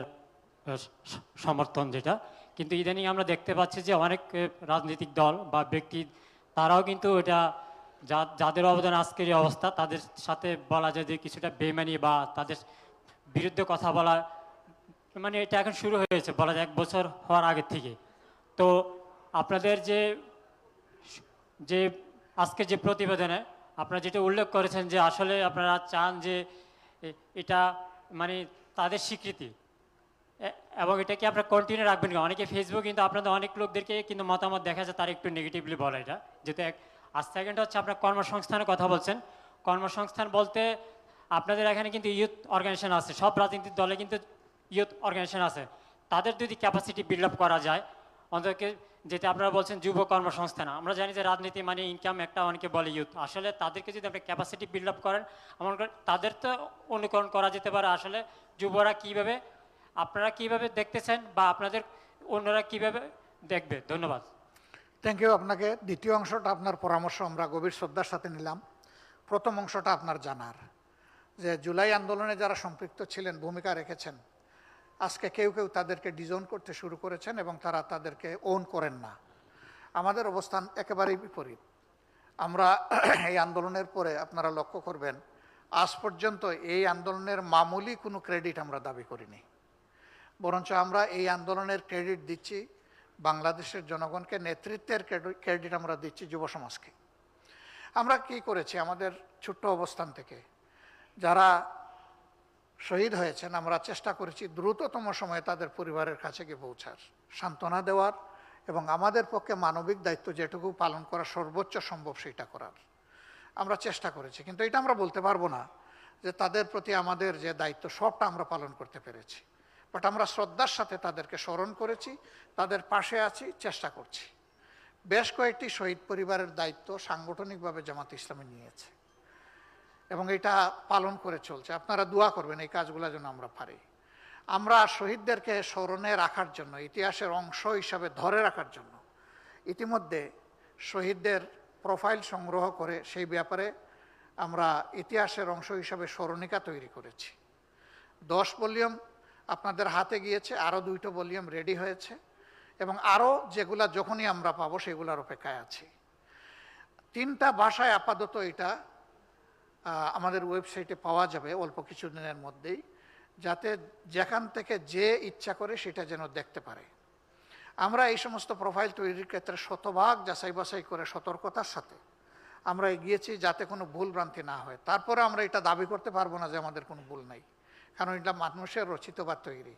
সমর্থন, যেটা কিন্তু ইদানিং আমরা দেখতে পাচ্ছি যে অনেক রাজনৈতিক দল বা ব্যক্তি তারাও কিন্তু এটা যাদের অবদান আজকের এই অবস্থা তাদের সাথে বলা যায় যে কিছুটা বেমানি বা তাদের বিরুদ্ধে কথা বলা, মানে এটা এখন শুরু হয়েছে বলা যায় 1 বছর হওয়ার আগের থেকে। তো আপনাদের যে আজকে যে প্রতিবেদনে আপনারা যেটা উল্লেখ করেছেন যে আসলে আপনারা চান যে এটা মানে তাদের স্বীকৃতি এবং এটাকে আপনারা কন্টিনিউ রাখবেন। অনেকে ফেসবুক কিন্তু আপনাদের অনেক লোকদেরকে কিন্তু মতামত দেখা যায় তারা একটু নেগেটিভলি বলে এটা, যেহেতু আর সেকেন্ড হচ্ছে আপনার কর্মসংস্থানের কথা বলছেন। কর্মসংস্থান বলতে আপনাদের এখানে কিন্তু ইউথ অর্গানাইজেশন আছে, সব রাজনৈতিক দলে কিন্তু ইউথ অর্গানাইজেশন আছে। তাদের যদি ক্যাপাসিটি বিল্ড আপ করা যায় অন্তত, যেটা আপনারা বলছেন যুব কর্মসংস্থান, আমরা জানি যে রাজনীতি মানে ইনকাম একটা, অনেকে বলে ইউথ, আসলে তাদেরকে যদি আপনি ক্যাপাসিটি বিল্ড আপ করেন আমার তাদের তো অনুকরণ করা যেতে পারে। আসলে যুবরা কীভাবে, আপনারা কীভাবে দেখতেছেন বা আপনাদের অন্যরা কীভাবে দেখবে? ধন্যবাদ। থ্যাংক ইউ আপনাকে। দ্বিতীয় অংশটা আপনার পরামর্শ আমরা গভীর শ্রদ্ধার সাথে নিলাম। প্রথম অংশটা আপনার জানার যে জুলাই আন্দোলনে যারা সম্পৃক্ত ছিলেন, ভূমিকা রেখেছেন, আজকে কেউ কেউ তাদেরকে ডিজোন করতে শুরু করেছেন এবং তারা তাদেরকে ওন করেন না। আমাদের অবস্থান একেবারেই বিপরীত। আমরা এই আন্দোলনের পরে আপনারা লক্ষ্য করবেন আজ পর্যন্ত এই আন্দোলনের মামুলি কোনো ক্রেডিট আমরা দাবি করিনি, বরঞ্চ আমরা এই আন্দোলনের ক্রেডিট দিচ্ছি বাংলাদেশের জনগণকে, নেতৃত্বের ক্রেডিট আমরা দিচ্ছি যুব সমাজকে। আমরা কি করেছি আমাদের ছোট্ট অবস্থান থেকে যারা শহীদ হয়েছেন আমরা চেষ্টা করেছি দ্রুততম সময়ে তাদের পরিবারের কাছে গিয়ে পৌঁছার, সান্ত্বনা দেওয়ার এবং আমাদের পক্ষে মানবিক দায়িত্ব যেটুকু পালন করা সর্বোচ্চ সম্ভব সেটা করার আমরা চেষ্টা করেছি। কিন্তু এটা আমরা বলতে পারবো না যে তাদের প্রতি আমাদের যে দায়িত্ব সবটা আমরা পালন করতে পেরেছি, বাট আমরা শ্রদ্ধার সাথে তাদেরকে স্মরণ করেছি, তাদের পাশে আছি, চেষ্টা করছি। বেশ কয়েকটি শহীদ পরিবারের দায়িত্ব সাংগঠনিকভাবে জামাত ইসলামী নিয়েছে এবং এটা পালন করে চলছে। আপনারা দোয়া করবেন এই কাজগুলো যেন আমরা পারি। আমরা শহীদদেরকে স্মরণে রাখার জন্য, ইতিহাসের অংশ হিসাবে ধরে রাখার জন্য ইতিমধ্যে শহীদদের প্রোফাইল সংগ্রহ করে সেই ব্যাপারে আমরা ইতিহাসের অংশ হিসাবে স্মরণিকা তৈরি করেছি। 10 ভলিউম আপনাদের হাতে গিয়েছে, আরও 2টো ভলিউম রেডি হয়েছে এবং আরও যেগুলা যখনই আমরা পাবো সেগুলোর অপেক্ষায় আছি। 3টা ভাষায় আপাতত এটা আমাদের ওয়েবসাইটে পাওয়া যাবে অল্প কিছু দিনের মধ্যেই, যাতে যেখান থেকে যে ইচ্ছা করে সেটা যেন দেখতে পারে। আমরা এই সমস্ত প্রোফাইল তৈরির ক্ষেত্রে শতভাগ যাচাই বাছাই করে সতর্কতার সাথে আমরা এগিয়েছি যাতে কোনো ভুল ভ্রান্তি না হয়। তারপরে আমরা এটা দাবি করতে পারবো না যে আমাদের কোনো ভুল নাই, কারণ এটা মানুষের রচিত বা তৈরি।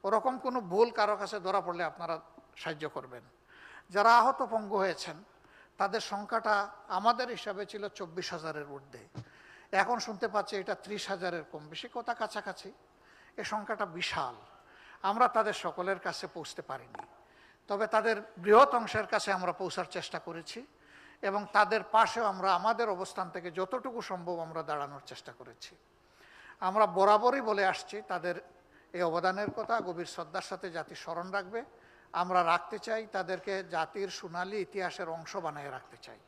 ওরকম কোনো ভুল কারো কাছে ধরা পড়লে আপনারা সাহায্য করবেন। যারা আহত পঙ্গু হয়েছেন তাদের সংখ্যাটা আমাদের হিসাবে ছিল 24,000-এর ঊর্ধ্বে, এখন শুনতে পাচ্ছি এটা 30,000-এর কম বেশি, কথা কাছাকাছি। এ সংখ্যাটা বিশাল। আমরা তাদের সকলের কাছে পৌঁছতে পারিনি, তবে তাদের বৃহৎ অংশের কাছে আমরা পৌঁছার চেষ্টা করেছি এবং তাদের পাশেও আমরা আমাদের অবস্থান থেকে যতটুকু সম্ভব আমরা দাঁড়ানোর চেষ্টা করেছি। আমরা বরাবরই বলে আসছি তাদের এই অবদানের কথা গভীর শ্রদ্ধার সাথে জাতি স্মরণ রাখবে। আমরা রাখতে চাই, তাদেরকে জাতির সোনালী ইতিহাসের অংশ বানিয়ে রাখতে চাই।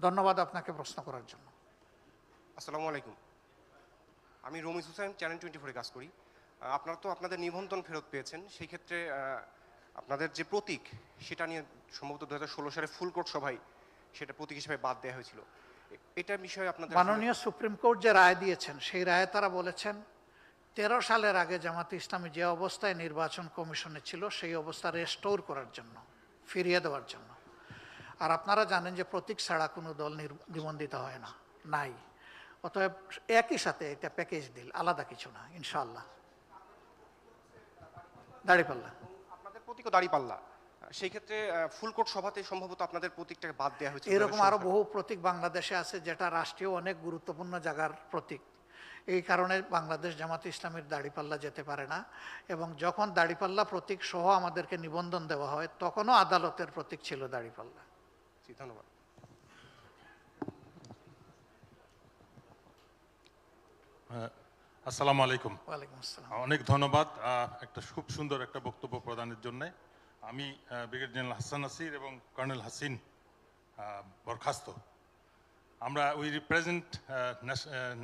ধন্যবাদ আপনাকে প্রশ্ন করার জন্য। আসসালামু আলাইকুম, আমি রমিজ হোসেন, চ্যানেল 24-এ কাজ করি। আপনারা তো আপনাদের নিবন্ধন ফেরত পেয়েছেন, সেই ক্ষেত্রে আপনাদের যে প্রতীক সেটা নিয়ে সম্ভবত 2016 সালে ফুলকোট সভায় সেটা প্রতীক হিসেবে বাদ দেওয়া হয়েছিল। এটার বিষয়ে আপনাদের মাননীয় সুপ্রিম কোর্ট যে রায় দিয়েছেন সেই রায়ে তারা বলেছেন 13 সালের আগে জামাতে ইসলামী যে অবস্থায় নির্বাচন কমিশনে ছিল সেই অবস্থা রেস্টোর করার জন্য, ফিরিয়ে দেওয়ার জন্য। আর আপনারা জানেন যে প্রতীক ছাড়া কোনো দল নিবন্ধিত হয় না, নাই। অতএব একই সাথে এটা প্যাকেজ ডিল, আলাদা কিছু না। ইনশাআল্লাহ দাঁড়িপাল্লা, আপনাদের প্রতীকও দাঁড়িপাল্লা, সেই ক্ষেত্রে ফুলকোট সভাতে সম্ভবত আপনাদের প্রতীকটাকে বাদ দেওয়া হয়েছে। এরকম আরো বহু প্রতীক বাংলাদেশে আছে যেটা রাষ্ট্রীয় অনেক গুরুত্বপূর্ণ জায়গার প্রতীক। এই কারণে বাংলাদেশ জামাতে ইসলামীর দাড়িপাল্লা যেতে পারে না, এবং যখন দাড়িপাল্লা প্রতীক সহ আমাদেরকে নিবন্ধন দেওয়া হয় তখনও আদালতের প্রতীক ছিল দাড়িপাল্লা। জি, ধন্যবাদ। আসসালামু আলাইকুম। ওয়ালাইকুম আসসালাম। অনেক ধন্যবাদ একটা খুব সুন্দর একটা বক্তব্য প্রদানের জন্য। আমি ব্রিগেডিয়ার জেনারেল হাসান নাসির এবং কর্নেল হাসিন বরখাস্ত। আমরা we represent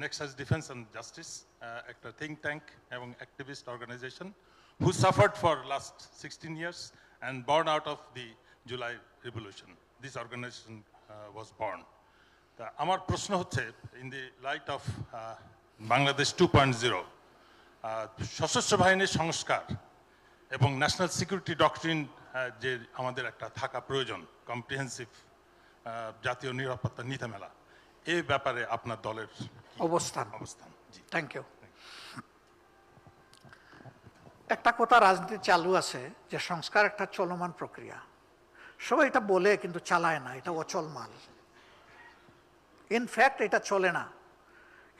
nexus defence and justice, একটা থিঙ্ক ট্যাঙ্ক এবং activist organisation who suffered for last 16 years and born out of the July Revolution. This organization was born. তা আমার প্রশ্ন হচ্ছে, in the light off Bangladesh 2.0, সশস্ত্র বাহিনীর সংস্কার এবং ন্যাশনাল সিকিউরিটি ডক্ট্রিন যে আমাদের একটা থাকা প্রয়োজন, কম্প্রিহেন্সিভ জাতীয় নিরাপত্তা নীতিমালা, এই ব্যাপারে আপনার দলের অবস্থান। জি, থ্যাংক ইউ। একটা কথা রাজনীতি চালু আছে যে সংস্কার একটা চলমান প্রক্রিয়া। সবাই এটা বলে কিন্তু চালায় না, এটা অচল মাল। ইনফ্যাক্ট এটা চলে না,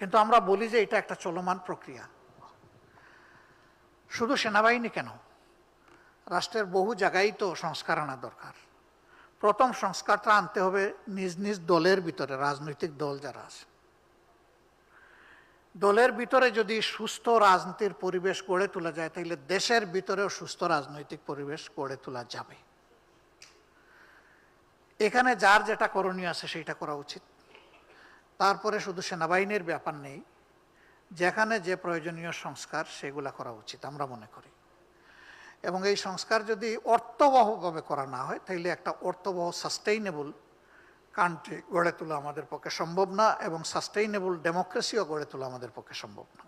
কিন্তু আমরা বলি যে এটা একটা চলমান প্রক্রিয়া। শুধু সেনাবাহিনী কেন, রাষ্ট্রের বহু জায়গায় তো সংস্কার আনা দরকার। প্রথম সংস্কারটা আনতে হবে নিজ নিজ দলের ভিতরে, রাজনৈতিক দল যারা আছে দলের ভিতরে যদি সুস্থ রাজনীতির পরিবেশ গড়ে তোলা যায় তাহলে দেশের ভিতরেও সুস্থ রাজনৈতিক পরিবেশ গড়ে তোলা যাবে। এখানে যার যেটা করণীয় আছে সেইটা করা উচিত। তারপরে শুধু সেনাবাহিনীর ব্যাপার নেই, যেখানে যে প্রয়োজনীয় সংস্কার সেগুলা করা উচিত আমরা মনে করি। এবং এই সংস্কার যদি অর্থবহভাবে করা না হয় তাহলে একটা অর্থবহ সাস্টেইনেবল কান্ট্রি গড়ে তোলা আমাদের পক্ষে সম্ভব না, এবং সাস্টেইনেবল ডেমোক্রেসিও গড়ে তোলা আমাদের পক্ষে সম্ভব না।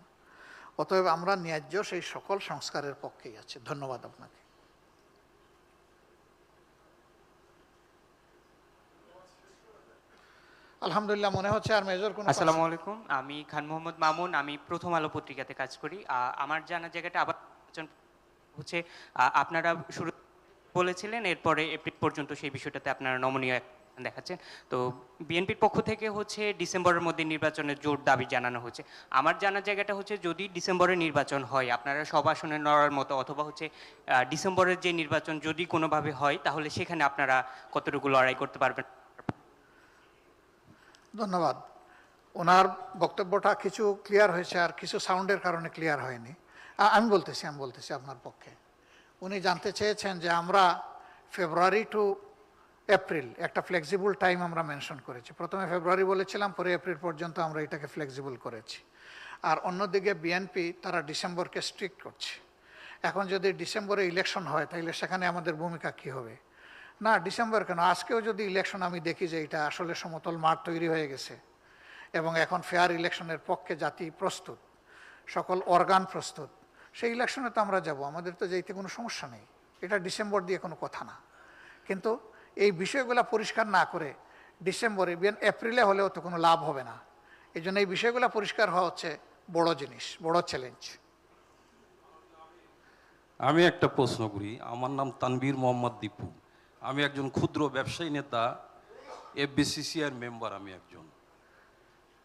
অতএব আমরা ন্যায্য সেই সকল সংস্কারের পক্ষেই আছি। ধন্যবাদ আপনাকে। আলহামদুলিল্লাহ, মনে হচ্ছে আর মেজর কোনো। আসসালামু আলাইকুম, আমি খান মোহাম্মদ মামুন, আমি প্রথম আলো পত্রিকাতে কাজ করি। আমার জানা জায়গাটা আবার হচ্ছে আপনারা শুরু বলেছিলেন, এরপরে এপ্রিল পর্যন্ত সেই বিষয়টাতে আপনারা নমনীয় দেখাচ্ছেন। তো বিএনপির পক্ষ থেকে হচ্ছে ডিসেম্বরের মধ্যে নির্বাচনের জোর দাবি জানানো হচ্ছে। আমার জানার জায়গাটা হচ্ছে যদি ডিসেম্বরে নির্বাচন হয় আপনারা সব আসনে লড়ার মতো, অথবা হচ্ছে ডিসেম্বরের যে নির্বাচন যদি কোনোভাবে হয় তাহলে সেখানে আপনারা কতটুকু লড়াই করতে পারবেন? ধন্যবাদ। ওনার বক্তব্যটা কিছু ক্লিয়ার হয়েছে আর কিছু সাউন্ডের কারণে ক্লিয়ার হয়নি। আমি বলতেছি আপনার পক্ষে। উনি জানতে চেয়েছেন যে আমরা ফেব্রুয়ারি টু এপ্রিল একটা ফ্লেক্সিবল টাইম আমরা মেনশন করেছি। প্রথমে ফেব্রুয়ারি বলেছিলাম, পরে এপ্রিল পর্যন্ত আমরা এটাকে ফ্লেক্সিবল করেছি। আর অন্যদিকে বিএনপি তারা ডিসেম্বরকে স্ট্রিক্ট করছে। এখন যদি ডিসেম্বরে ইলেকশন হয় তাহলে সেখানে আমাদের ভূমিকা কী হবে? না, ডিসেম্বর কেন, আজকেও যদি ইলেকশন আমি দেখি যে এটা আসলে সমতল মাঠ তৈরি হয়ে গেছে এবং এখন ফেয়ার ইলেকশনের পক্ষে জাতি প্রস্তুত, সকল অর্গান প্রস্তুত, সেই ইলেকশনে তো আমরা যাব, আমাদের তো যেতে কোনো সমস্যা নেই। এটা ডিসেম্বর দিয়ে কোনো কথা না। কিন্তু এই বিষয়গুলো পরিষ্কার না করে ডিসেম্বরে এপ্রিলে হলেও তো কোনো লাভ হবে না। এই জন্য এই বিষয়গুলো পরিষ্কার হওয়া হচ্ছে বড় জিনিস, বড় চ্যালেঞ্জ। আমি একটা প্রশ্ন করি। আমার নাম তানভীর মোহাম্মদ দীপু। আমি একজন ক্ষুদ্র ব্যবসায়ী নেতা, এফবিসিসিআর মেম্বার আমি একজন।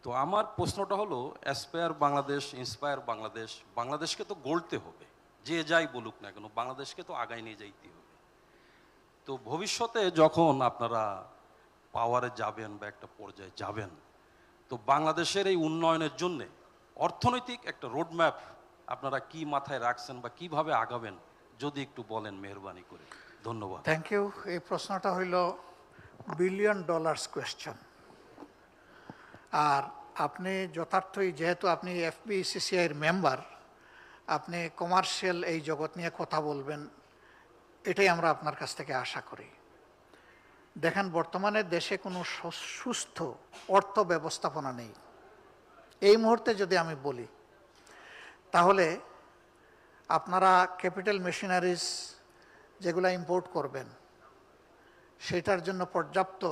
তো আমার প্রশ্নটা হলো, অ্যাসপায়ার বাংলাদেশ, ইন্সপায়ার বাংলাদেশ, বাংলাদেশকে তো গড়তে হবে, যে যাই বলুক না কেন বাংলাদেশকে তো আগায় নিয়ে যাইতে হবে। তো ভবিষ্যতে যখন আপনারা পাওয়ারে যাবেন বা একটা পর্যায়ে যাবেন, তো বাংলাদেশের এই উন্নয়নের জন্যে অর্থনৈতিক একটা রোডম্যাপ আপনারা কি মাথায় রাখছেন বা কিভাবে আগাবেন যদি একটু বলেন মেহরবানি করে। ধন্যবাদ। Thank you. এই প্রশ্নটা হইল $1 বিলিয়ন কোয়েশ্চন। আর আপনি যথার্থই, যেহেতু আপনি FBCCI-র মেম্বার, আপনি কমার্শিয়াল এই জগৎ নিয়ে কথা বলবেন, এটাই আমরা আপনার কাছ থেকে আশা করি। দেখেন, বর্তমানে দেশে কোনো সুস্থ অর্থ ব্যবস্থাপনা নেই। এই মুহূর্তে যদি আমি বলি, তাহলে আপনারা ক্যাপিটাল মেশিনারিজ যেগুলো ইম্পোর্ট করবেন, সেটার জন্য পর্যাপ্ত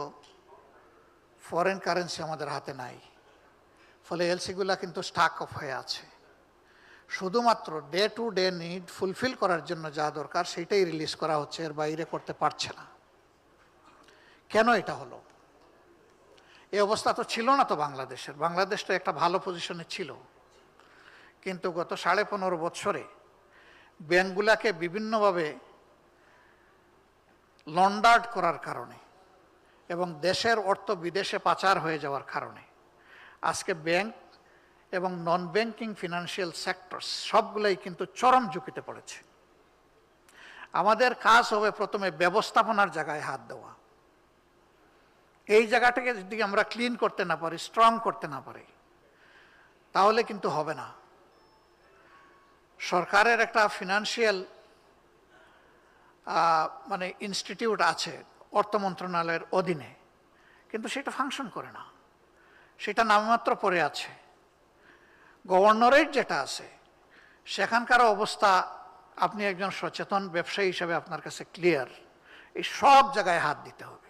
ফরেন কারেন্সি আমাদের হাতে নাই। ফলে এলসিগুলা কিন্তু স্টাক অফ হয়ে আছে। শুধুমাত্র day to day need fulfil করার জন্য যা দরকার সেইটাই রিলিজ করা হচ্ছে, এর বাইরে করতে পারছে না। কেন এটা হলো? এই অবস্থা তো ছিল না তো বাংলাদেশের। বাংলাদেশ তো একটা ভালো পজিশনে ছিল, কিন্তু গত 15.5 বছরে ব্যাংকগুলাকে বিভিন্নভাবে লন্ডার্ড করার কারণে এবং দেশের অর্থ বিদেশে পাচার হয়ে যাওয়ার কারণে আজকে ব্যাংক এবং নন ব্যাংকিং ফিনান্সিয়াল সেক্টরস সবগুলোই কিন্তু চরম ঝুঁকিতে পড়েছে। আমাদের কাজ হবে প্রথমে ব্যবস্থাপনার জায়গায় হাত দেওয়া। এই জায়গাটাকে যদি আমরা ক্লিন করতে না পারি, স্ট্রং করতে না পারি, তাহলে কিন্তু হবে না। সরকারের একটা ফিনান্সিয়াল মানে ইনস্টিটিউট আছে অর্থ মন্ত্রণালয়ের অধীনে, কিন্তু সেটা ফাংশন করে না, সেটা নামমাত্র পড়ে আছে। গভর্নরেট যেটা আছে, সেখানকার অবস্থা আপনি একজন সচেতন ব্যবসায়ী হিসেবে আপনার কাছে ক্লিয়ার। এই সব জায়গায় হাত দিতে হবে।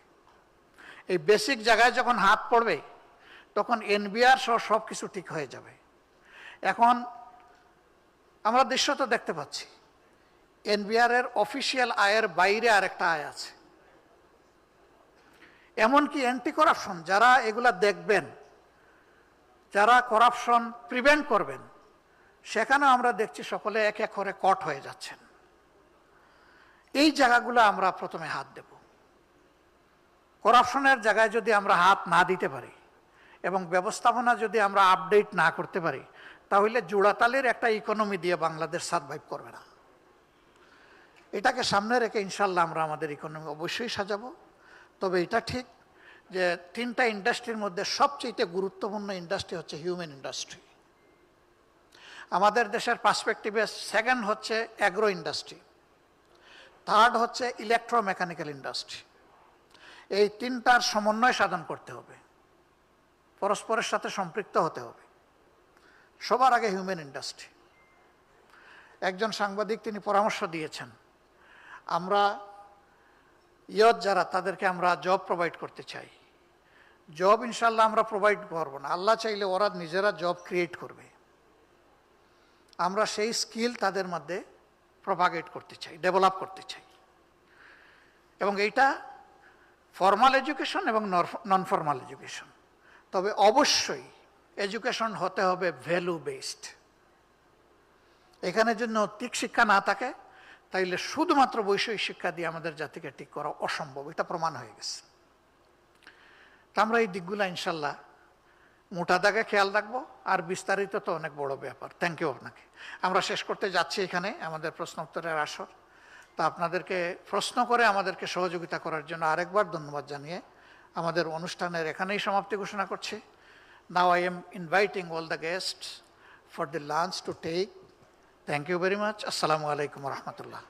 এই বেসিক জায়গায় যখন হাত পড়বে, তখন NBR সহ সব কিছু ঠিক হয়ে যাবে। এখন আমরা দৃশ্য তো দেখতে পাচ্ছি, NBR-এর অফিসিয়াল আয়ের বাইরে আরেকটা আয় আছে। এমনকি অ্যান্টি করাপশন যারা এগুলা দেখবেন, যারা করাপশন প্রিভেন্ট করবেন, সেখানেও আমরা দেখছি সকলে এক এক করে কট হয়ে যাচ্ছেন। এই জায়গাগুলো আমরা প্রথমে হাত দেব। করাপশনের জায়গায় যদি আমরা হাত না দিতে পারি এবং ব্যবস্থাপনা যদি আমরা আপডেট না করতে পারি, তাহলে জোড়াতালির একটা ইকোনমি দিয়ে বাংলাদেশ সার্ভাইভ করবে না। এটাকে সামনে রেখে ইনশাল্লাহ আমরা আমাদের ইকোনমি অবশ্যই সাজাবো। তবে এটা ঠিক যে 3টা ইন্ডাস্ট্রির মধ্যে সবচেয়ে গুরুত্বপূর্ণ ইন্ডাস্ট্রি হচ্ছে হিউম্যান ইন্ডাস্ট্রি। আমাদের দেশের পার্সপেক্টিভে সেকেন্ড হচ্ছে অ্যাগ্রো ইন্ডাস্ট্রি, থার্ড হচ্ছে ইলেকট্রোমেকানিক্যাল ইন্ডাস্ট্রি। এই 3টার সমন্বয় সাধন করতে হবে, পরস্পরের সাথে সম্পৃক্ত হতে হবে। সবার আগে হিউম্যান ইন্ডাস্ট্রি। একজন সাংবাদিক তিনি পরামর্শ দিয়েছেন, আমরা ইয়ত যারা তাদেরকে আমরা জব প্রোভাইড করতে চাই। জব ইনশাল্লাহ আমরা প্রোভাইড করবো না, আল্লাহ চাইলে ওরা নিজেরা জব ক্রিয়েট করবে। আমরা সেই স্কিল তাদের মধ্যে প্রপাগেট করতে চাই, ডেভেলপ করতে চাই। এবং এইটা ফর্মাল এডুকেশন এবং নন ফর্মাল এডুকেশন। তবে অবশ্যই এডুকেশন হতে হবে ভ্যালু বেসড। এখানে যদি নৈতিক শিক্ষা না থাকে, তাইলে শুধুমাত্র বৈষয়িক শিক্ষা দিয়ে আমাদের জাতিকে ঠিক করা অসম্ভব, এটা প্রমাণ হয়ে গেছে। তা আমরা এই দিকগুলো ইনশাল্লাহ মোটা দাগে খেয়াল রাখবো। আর বিস্তারিত তো অনেক বড় ব্যাপার। থ্যাংক ইউ আপনাকে। আমরা শেষ করতে যাচ্ছি এখানে আমাদের প্রশ্ন উত্তরের আসর। তা আপনাদেরকে প্রশ্ন করে আমাদেরকে সহযোগিতা করার জন্য আরেকবার ধন্যবাদ জানিয়ে আমাদের অনুষ্ঠানের এখানেই সমাপ্তি ঘোষণা করছি। Now I am inviting all the guests for the lunch to take. Thank you very much. Assalamu alaikum wa rahmatullah.